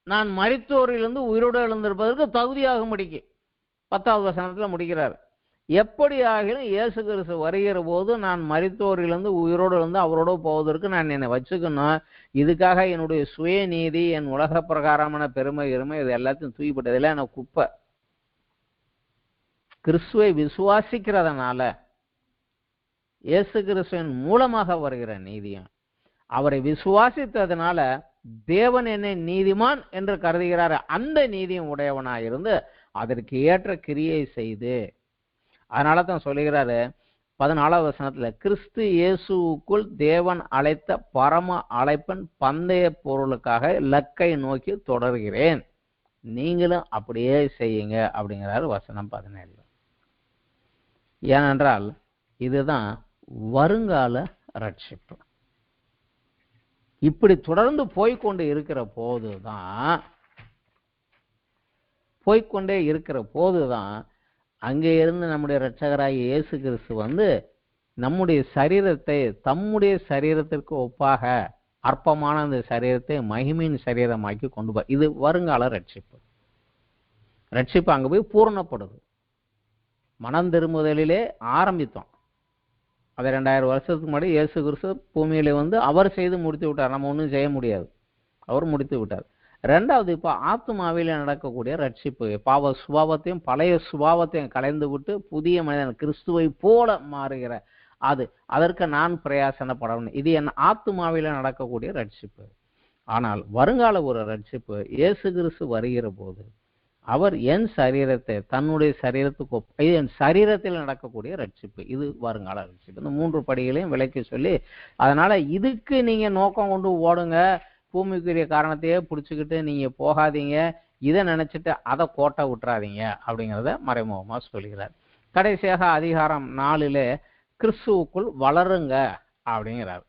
நான் மரித்தோரிலிருந்து உயிரோடு எழுந்திருப்பதற்கு தகுதியாகும்படிக்கு 10வது வசனத்துல முடிக்கிறார். எப்படி ஆகிலும் இயேசு கிறிஸ்து வருகிற போது நான் மரித்தோரிலிருந்து உயிரோடு இருந்து அவரோடு போவதற்கு நான் என்னை வச்சுக்கணும். இதுக்காக என்னுடைய சுயநீதி, என் உலக பிரகாரமான பெருமை எருமை இது எல்லாத்தையும் தூக்கிப்பட்டதெல்லாம் எனக்கு குப்பை. கிறிஸ்துவை விசுவாசிக்கிறதுனால இயேசு கிறிஸ்துவின் மூலமாக வருகிற நீதியும், அவரை விசுவாசித்ததுனால தேவன் என்னை நீதிமான் என்று கருதுகிறார், அந்த நீதியும் உடையவனாயிருந்து அதற்கு ஏற்ற கிரியை செய்து, அதனால தான் சொல்லுகிறாரு 14வது வசனத்துல, கிறிஸ்து இயேசுக்குள் தேவன் அழைத்த பரம அழைப்பன் பந்தய பொருளுக்காக இலக்கை நோக்கி தொடர்கிறேன், நீங்களும் அப்படியே செய்யுங்க அப்படிங்கிறாரு வசனம் 17. ஏனென்றால் இதுதான் வருங்கால ரட்சிப்பு. இப்படி தொடர்ந்து போய்கொண்டே இருக்கிற போதுதான் அங்கே இருந்து நம்முடைய இரட்சகராகிய இயேசு கிறிஸ்து நம்முடைய சரீரத்தை தம்முடைய சரீரத்திற்கு ஒப்பாக அற்பமான அந்த சரீரத்தை மகிமையின் சரீரமாக்கி கொண்டு போய், இது வருங்கால ரட்சிப்பு. ரட்சிப்பு அங்கே போய் பூரணப்படுது. மனம் திரும்புதலிலே ஆரம்பித்தோம். அதை 2000 வருஷத்துக்கு முன்னாடி இயேசு கிறிஸ்து பூமியிலே அவர் செய்து முடித்து விட்டார், நம்ம ஒன்றும் செய்ய முடியாது, அவர் முடித்து விட்டார். 2வது இப்போ ஆத்துமாவில நடக்கக்கூடிய ரட்சிப்பு, பாவ சுபாவத்தையும் பழைய சுபாவத்தையும் கலைந்து விட்டு புதிய மனிதன் கிறிஸ்துவை போல மாறுகிற அதற்கு நான் பிரயாசனப்படணும். இது என் ஆத்துமாவில நடக்கக்கூடிய ரட்சிப்பு. ஆனால் வருங்கால ஒரு ரட்சிப்பு, இயேசு கிறிஸ்து வருகிற போது அவர் என் சரீரத்தை தன்னுடைய சரீரத்துக்கு இது என் சரீரத்தில் நடக்கக்கூடிய ரட்சிப்பு, இது வருங்கால ரட்சிப்பு. இந்த 3 படிகளையும் விளக்கி சொல்லி, அதனால இதுக்கு நீங்க நோக்கம் கொண்டு ஓடுங்க, பூமிக்குரிய காரணத்தையே பிடிச்சிக்கிட்டு நீங்க போகாதீங்க, இதை நினைச்சிட்டு அதை கோட்டை விட்டுறாதீங்க அப்படிங்கிறத மறைமுகமா சொல்கிறார். கடைசியாக அதிகாரம் 4ல கிறிஸ்துவுக்குள் வளருங்க அப்படிங்கிறார்.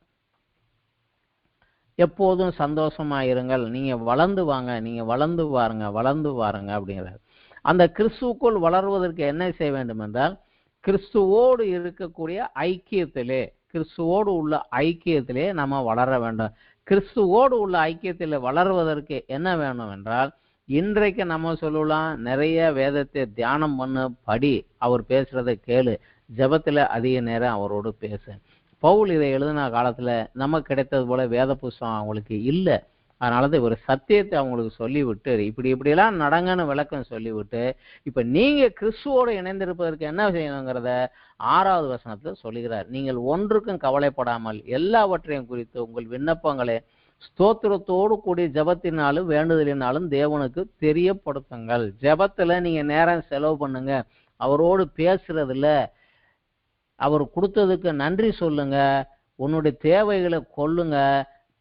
எப்போதும் சந்தோஷமா இருங்கள், நீங்க வளர்ந்து வாங்க, நீங்க வளர்ந்து வாருங்க அப்படிங்கிறார். அந்த கிறிஸ்துவுக்குள் வளருவதற்கு என்ன செய்ய வேண்டும் என்றால், கிறிஸ்துவோடு இருக்கக்கூடிய ஐக்கியத்திலே, கிறிஸ்துவோடு உள்ள ஐக்கியத்திலே நம்ம வளர வேண்டும். கிறிஸ்துவோடு உள்ள ஐக்கியத்தில் வளருவதற்கு என்ன வேணும் என்றால், இன்றைக்கு நம்ம சொல்லலாம், நிறைய வேதத்தை தியானம் பண்ணு, படி, அவர் பேசுறதை கேளு, ஜெபத்துல அதிக நேரம் அவரோடு பேசு. பவுல் இதை எழுதின காலத்துல நமக்கு கிடைத்தது போல வேத புஸ்தகம் அவங்களுக்கு இல்லை. அதனாலதான் இவர் சத்தியத்தை அவங்களுக்கு சொல்லிவிட்டு இப்படியெல்லாம் நடங்கன்னு விளக்கம் சொல்லிவிட்டு, இப்ப நீங்க கிறிஸ்துவோடு இணைந்திருப்பதற்கு என்ன செய்யணுங்கிறத 6வது வசனத்துல சொல்லுகிறார். நீங்கள் ஒன்றுக்கும் கவலைப்படாமல் எல்லாவற்றையும் குறித்து உங்கள் விண்ணப்பங்களை ஸ்தோத்திரத்தோடு கூடிய ஜெபத்தினாலும் வேண்டுதலினாலும் தேவனுக்கு தெரியப்படுத்துங்கள். ஜெபத்துல நீங்க நேரம் செலவு பண்ணுங்க, அவரோடு பேசுறதுல அவர் கொடுத்ததுக்கு நன்றி சொல்லுங்க, உன்னுடைய தேவைகளை கொள்ளுங்க,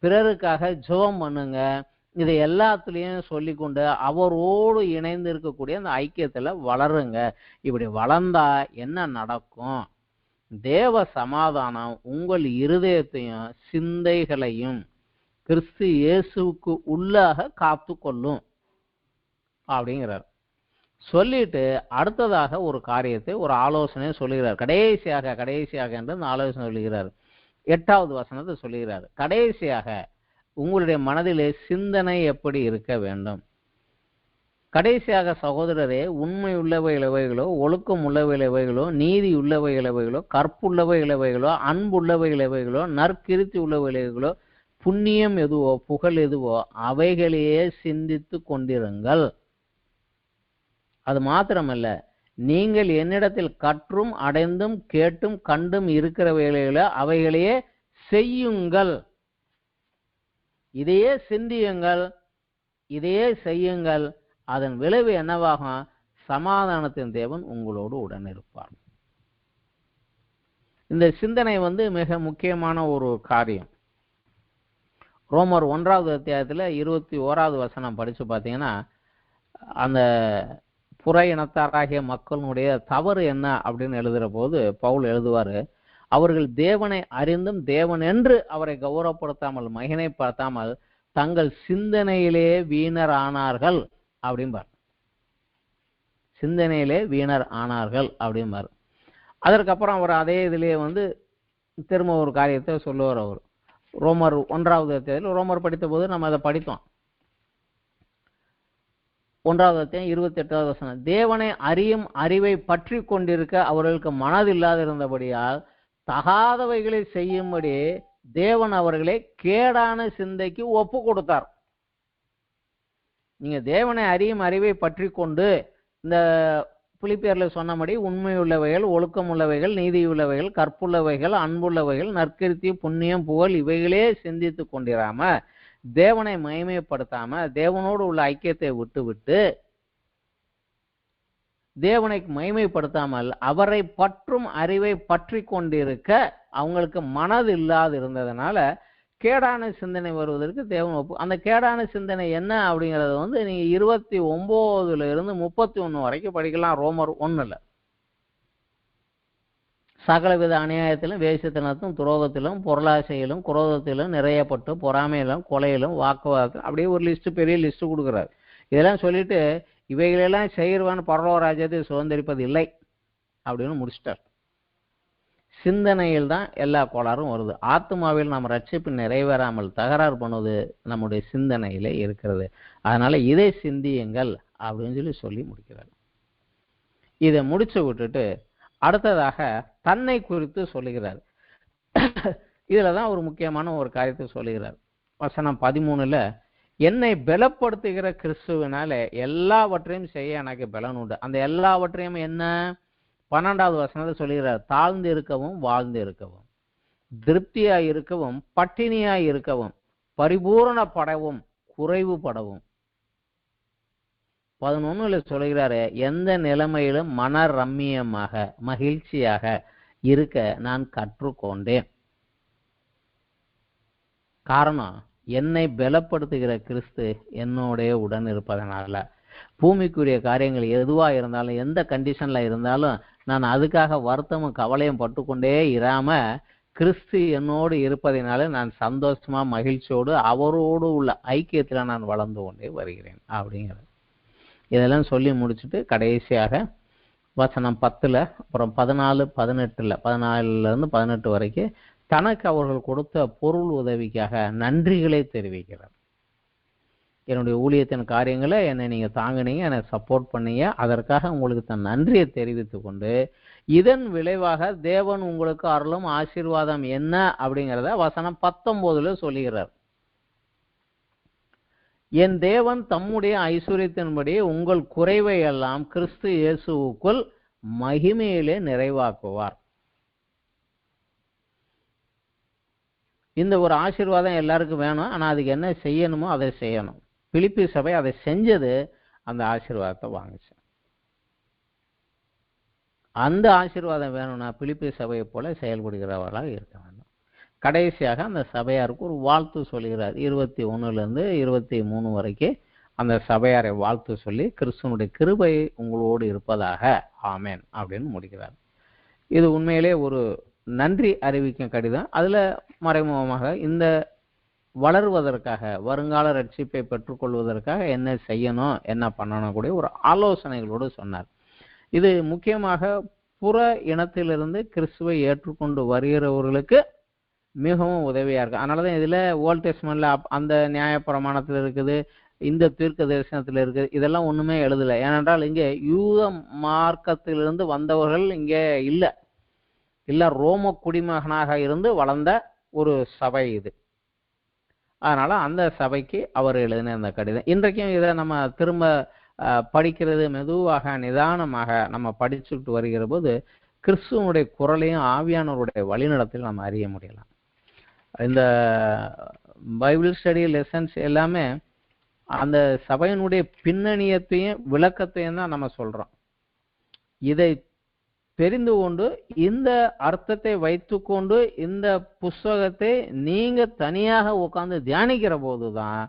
பிறருக்காக ஜெபம் பண்ணுங்க. இதை எல்லாத்துலேயும் சொல்லிக்கொண்டு அவரோடு இணைந்து இருக்கக்கூடிய அந்த ஐக்கியத்துல வளருங்க. இப்படி வளர்ந்தா என்ன நடக்கும்? தேவ சமாதானம் உங்கள் இருதயத்தையும் சிந்தைகளையும் கிறிஸ்து இயேசுவுக்கு உள்ளாக காத்து கொள்ளும் அப்படிங்கிறார். சொல்லிட்டு அடுத்ததாக ஒரு காரியத்தை, ஒரு ஆலோசனை சொல்லுகிறார். கடைசியாக என்று அந்த ஆலோசனை சொல்லுகிறார். 8வது வசனத்தை சொல்லுகிறார். கடைசியாக உங்களுடைய மனதிலே சிந்தனை எப்படி இருக்க வேண்டும்? கடைசியாக சகோதரரே, உண்மை உள்ளவை இளவைகளோ, ஒழுக்கம் உள்ளவை இளவைகளோ, நீதி உள்ளவை இளவைகளோ, கற்புள்ளவை இளவைகளோ, அன்புள்ளவை இளவைகளோ, நற்கிருத்தி உள்ளவை இளவைகளோ, புண்ணியம் எதுவோ புகழ் எதுவோ அவைகளையே சிந்தித்து கொண்டிருங்கள். அது மாத்திரமல்ல, நீங்கள் என்னிடத்தில் கற்றும் அடைந்தும் கேட்டும் கண்டும் இருக்கிறவைகளோ அவைகளையே செய்யுங்கள். இதையே சிந்தியுங்கள், இதையே செய்யுங்கள். அதன் விளைவு என்னவாகும்? சமாதானத்தின் தேவன் உங்களோடு உடன் இருப்பார். இந்த சிந்தனை மிக முக்கியமான ஒரு காரியம். ரோமர் 1வது அத்தியாயத்துல 21வது வசனம் படிச்சு பார்த்தீங்கன்னா, அந்த புற இனத்தாராகிய மக்களுடைய தவறு என்ன அப்படின்னு எழுதுற போது பவுல் எழுதுவாரு, அவர்கள் தேவனை அறிந்தும் தேவன் என்று அவரை கௌரவப்படுத்தாமல் மகிமைப்படுத்தாமல் தங்கள் சிந்தனையிலே வீணர் ஆனார்கள் அப்படிம்பார். சிந்தனையிலே வீணர் ஆனார்கள் அப்படிம்பார். அதற்கப்புறம் அவர் அதே இதுலேயே திரும்ப ஒரு காரியத்தை சொல்லுவார். அவர் ரோமர் 1வது அத்தியாயத்தில் ரோமர் படித்த போது நம்ம அதை படித்தோம். 1வது அத்தியாயம் 28வது வசனம், தேவனை அறியும் அறிவை பற்றி கொண்டிருக்க அவர்களுக்கு மனதில்லாதிருந்தபடியால் தகாதவைகளை செய்யும்படி தேவன் அவர்களை கேடான சிந்தைக்கு ஒப்பு கொடுத்தார். நீங்க தேவனை அறியும் அறிவை பற்றி கொண்டு, இந்த பிலிப்பியர்ல சொன்னபடி உண்மை உள்ளவைகள், ஒழுக்கம் உள்ளவைகள், நீதி உள்ளவைகள், கற்புள்ளவைகள், அன்புள்ளவைகள், நற்கிருத்தி, புண்ணியம், புகழ் இவைகளே சிந்தித்து கொண்டிராம, தேவனை மகிமைப்படுத்தாம, தேவனோடு உள்ள ஐக்கியத்தை விட்டு தேவனை மகிமைப்படுத்தாமல் அவரை பற்றும் அறிவை பற்றி கொண்டிருக்க அவங்களுக்கு மனது இல்லாது இருந்ததுனால கேடான சிந்தனை வருவதற்கு தேவன் ஒப்பு. அந்த கேடான சிந்தனை என்ன அப்படிங்கிறது நீங்க 29ல இருந்து 31 வரைக்கும் படிக்கலாம். ரோமர் 1ல சகலவித அநியாயத்திலும் வேசித்தனத்தும் துரோகத்திலும் பொருளாசையிலும் குரோதத்திலும் நிறையப்பட்டு பொறாமையிலும் கொலையிலும் வாக்குவாதத்திலும் அப்படியே ஒரு லிஸ்ட், பெரிய லிஸ்ட் கொடுக்குறாரு. இதெல்லாம் சொல்லிட்டு இவைகளெல்லாம் செய்கிறவன் பரலோக ராஜ்யத்தை சுதந்திரிப்பது இல்லை அப்படின்னு முடிச்சிட்டார். சிந்தனையில் தான் எல்லா கோளாறும் வருது. ஆத்மாவில் நம்ம ரட்சிப்பு நிறைவேறாமல் தகராறு பண்ணுவது நம்முடைய சிந்தனையிலே இருக்கிறது. அதனால இதை சிந்தியுங்கள் அப்படின்னு சொல்லி முடிக்கிறார். இதை முடிச்சு விட்டுட்டு அடுத்ததாக தன்னை குறித்து சொல்லுகிறார். இதுலதான் ஒரு முக்கியமான ஒரு காரியத்தை சொல்லுகிறார். வசனம் 13ல, என்னை பலப்படுத்துகிற கிறிஸ்துவினால எல்லாவற்றையும் செய்ய எனக்கு பலன் உண்டு. அந்த எல்லாவற்றையும் என்ன? 12வது வசனத்தை சொல்லுகிறார். தாழ்ந்து இருக்கவும் வாழ்ந்து இருக்கவும், திருப்தியாய் இருக்கவும் பட்டினியாய் இருக்கவும், பரிபூரணப்படவும் குறைவுபடவும். 11 சொல்கிறாரு, எந்த நிலைமையிலும் மன ரம்மியமாக மகிழ்ச்சியாக இருக்க நான் கற்றுக்கொண்டேன். காரணம், என்னை பலப்படுத்துகிற கிறிஸ்து என்னோட உடன் இருப்பதனால. பூமிக்குரிய காரியங்கள் எதுவா இருந்தாலும், எந்த கண்டிஷன்ல இருந்தாலும், நான் அதுக்காக வருத்தமும் கவலையும் பட்டுக்கொண்டே இராம கிறிஸ்து என்னோடு இருப்பதனால நான் சந்தோஷமா மகிழ்ச்சியோடு அவரோடு உள்ள ஐக்கியத்துல நான் வளர்ந்து கொண்டே வருகிறேன் அப்படிங்கிறது. இதெல்லாம் சொல்லி முடிச்சுட்டு கடைசியாக வசனம் 10, அப்புறம் 14, 18, 14 18 வரைக்கும் தனக்கு அவர்கள் கொடுத்த பொருள் உதவிக்காக நன்றிகளை தெரிவிக்கிறார். என்னுடைய ஊழியத்தின் காரியங்களை என்னை நீங்க தாங்கினீங்க, என்னை சப்போர்ட் பண்ணீங்க, அதற்காக உங்களுக்கு தன் நன்றியை தெரிவித்து கொண்டு இதன் விளைவாக தேவன் உங்களுக்கு அருளும் ஆசீர்வாதம் என்ன அப்படிங்கிறத வசனம் 19 சொல்லுகிறார். என் தேவன் தம்முடைய ஐஸ்வர்யத்தின்படி உங்கள் குறைவை எல்லாம் கிறிஸ்து இயேசுவுக்குள் மகிமையிலே நிறைவாக்குவார். இந்த ஒரு ஆசீர்வாதம் எல்லாருக்கும் வேணும். ஆனா அதுக்கு என்ன செய்யணுமோ அதை செய்யணும். பிலிப்பி சபை அதை செஞ்சது, அந்த ஆசீர்வாதத்தை வாங்குச்சு. அந்த ஆசீர்வாதம் வேணும்னா பிலிப்பி சபையை போல செயல்படுகிறவர்களாக இருக்க வேண்டும். கடைசியாக அந்த சபையாருக்கு ஒரு வாழ்த்து சொல்கிறார். 21 23 வரைக்கும் அந்த சபையாரை வாழ்த்து சொல்லி கிறிஸ்துவனுடைய கிருபை உங்களோடு இருப்பதாக ஆமேன் அப்படின்னு முடிக்கிறார். இது உண்மையிலே ஒரு நன்றி அறிவிக்கும் கடிதம். அதுல மறைமுகமாக இந்த வளருவதற்காக, வருங்கால ரட்சிப்பை பெற்றுக்கொள்வதற்காக என்ன செய்யணும், என்ன பண்ணணும் கூடிய ஒரு ஆலோசனைகளோடு சொன்னார். இது முக்கியமாக புற இனத்திலிருந்து கிறிஸ்துவை ஏற்றுக்கொண்டு வருகிறவர்களுக்கு மிகவும் உதவியா இருக்கு. அதனாலதான் இதுல ஓல்ட் டெஸ்டமென்ட்ல அந்த நியாயப்பிரமாணத்தில் இருக்குது, இந்த தீர்க்க தரிசனத்தில் இருக்குது, இதெல்லாம் ஒண்ணுமே எழுதல. ஏனென்றால் இங்கே யூத மார்க்கத்திலிருந்து வந்தவர்கள் இங்கே இல்ல ரோம குடிமகனாக இருந்து வளர்ந்த ஒரு சபை இது. அதனால அந்த சபைக்கு அவர் எழுதின அந்த கடிதம். இன்றைக்கும் இதை நம்ம திரும்ப படிக்கிறது மெதுவாக நிதானமாக நம்ம படிச்சுட்டு வருகிற போது கிறிஸ்துவனுடைய குரலையும் ஆவியானவருடைய வழிநடத்தில் நம்ம அறிய முடியலாம். இந்த பைபிள் ஸ்டடி லெசன்ஸ் எல்லாமே அந்த சபையினுடைய பின்னணியத்தையும் விளக்கத்தையும் தான் நம்ம சொல்றோம். இதை தெரிந்து கொண்டு இந்த அர்த்தத்தை வைத்துக்கொண்டு இந்த புஸ்தகத்தை நீங்க தனியாக உட்கார்ந்து தியானிக்கிற போதுதான்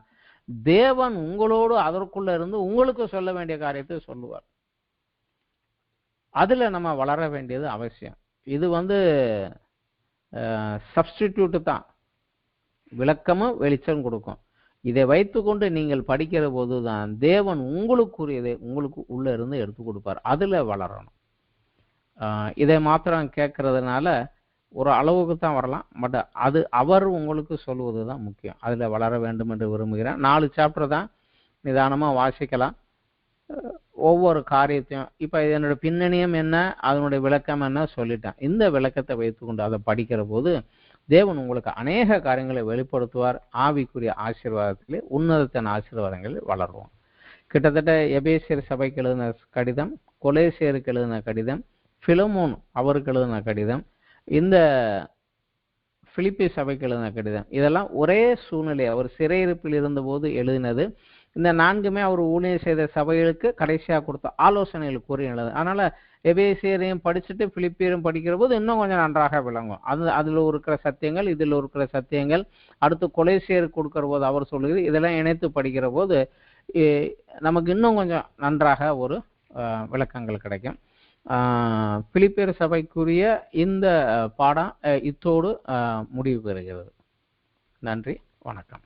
தேவன் உங்களோடு அதற்குள்ள இருந்து உங்களுக்கு சொல்ல வேண்டிய காரியத்தை சொல்லுவார். அதுல நம்ம வளர வேண்டியது அவசியம். இது சப்ஸ்டிடியூட் தான், விளக்கமும் வெளிச்சம் கொடுக்கும். இதை வைத்துக்கொண்டு நீங்கள் படிக்கிற போதுதான் தேவன் உங்களுக்குரியதை உங்களுக்கு உள்ள இருந்து எடுத்து கொடுப்பார். அதுல வளரணும். இதை மாத்திரம் கேட்கறதுனால ஒரு அளவுக்கு தான் வரலாம். பட் அது அவர் உங்களுக்கு சொல்லுவது தான் முக்கியம். அதுல வளர வேண்டும் என்று விரும்புகிறேன். 4 சாப்டர் தான், நிதானமா வாசிக்கலாம் ஒவ்வொரு காரியத்தையும். இப்ப இதனோட பின்னணியம் என்ன, அதனுடைய விளக்கம் என்ன சொல்லிட்டேன். இந்த விளக்கத்தை வைத்துக்கொண்டு அதை படிக்கிற போது தேவன் உங்களுக்கு அநேக காரியங்களை வெளிப்படுத்துவார். ஆவிக்குரிய ஆசீர்வாதத்திலே உன்னதத்தின் ஆசீர்வாதங்களில் வளருவோம். கிட்டத்தட்ட எபேசியர் சபைக்கு எழுதின கடிதம், கொலேசியருக்கு எழுதின கடிதம், பிலமோன் அவருக்கு எழுதின கடிதம், இந்த பிலிப்பி சபைக்கு எழுதின கடிதம், இதெல்லாம் ஒரே சூழ்நிலை. அவர் சிறையிருப்பில் இருந்தபோது எழுதினது. இந்த 4மே அவர் ஊழியம் செய்த சபைகளுக்கு கடைசியாக கொடுத்த ஆலோசனைகள் கூறி எழுது. அதனால எபேசியரையும் படிச்சுட்டு பிலிப்பியரும் படிக்கிற போது இன்னும் கொஞ்சம் நன்றாக விளங்கும். அதுல இருக்கிற சத்தியங்கள், இதுல இருக்கிற சத்தியங்கள், அடுத்து கொலேசியருக்கு கொடுக்கிற போது அவர் சொல்லுகிறது, இதெல்லாம் இணைத்து படிக்கிற போது நமக்கு இன்னும் கொஞ்சம் நன்றாக ஒரு விளக்கங்கள் கிடைக்கும். பிலிப்பியர் சபைக்குரிய இந்த பாடம் இத்தோடு முடிவு பெறுகிறது. நன்றி, வணக்கம்.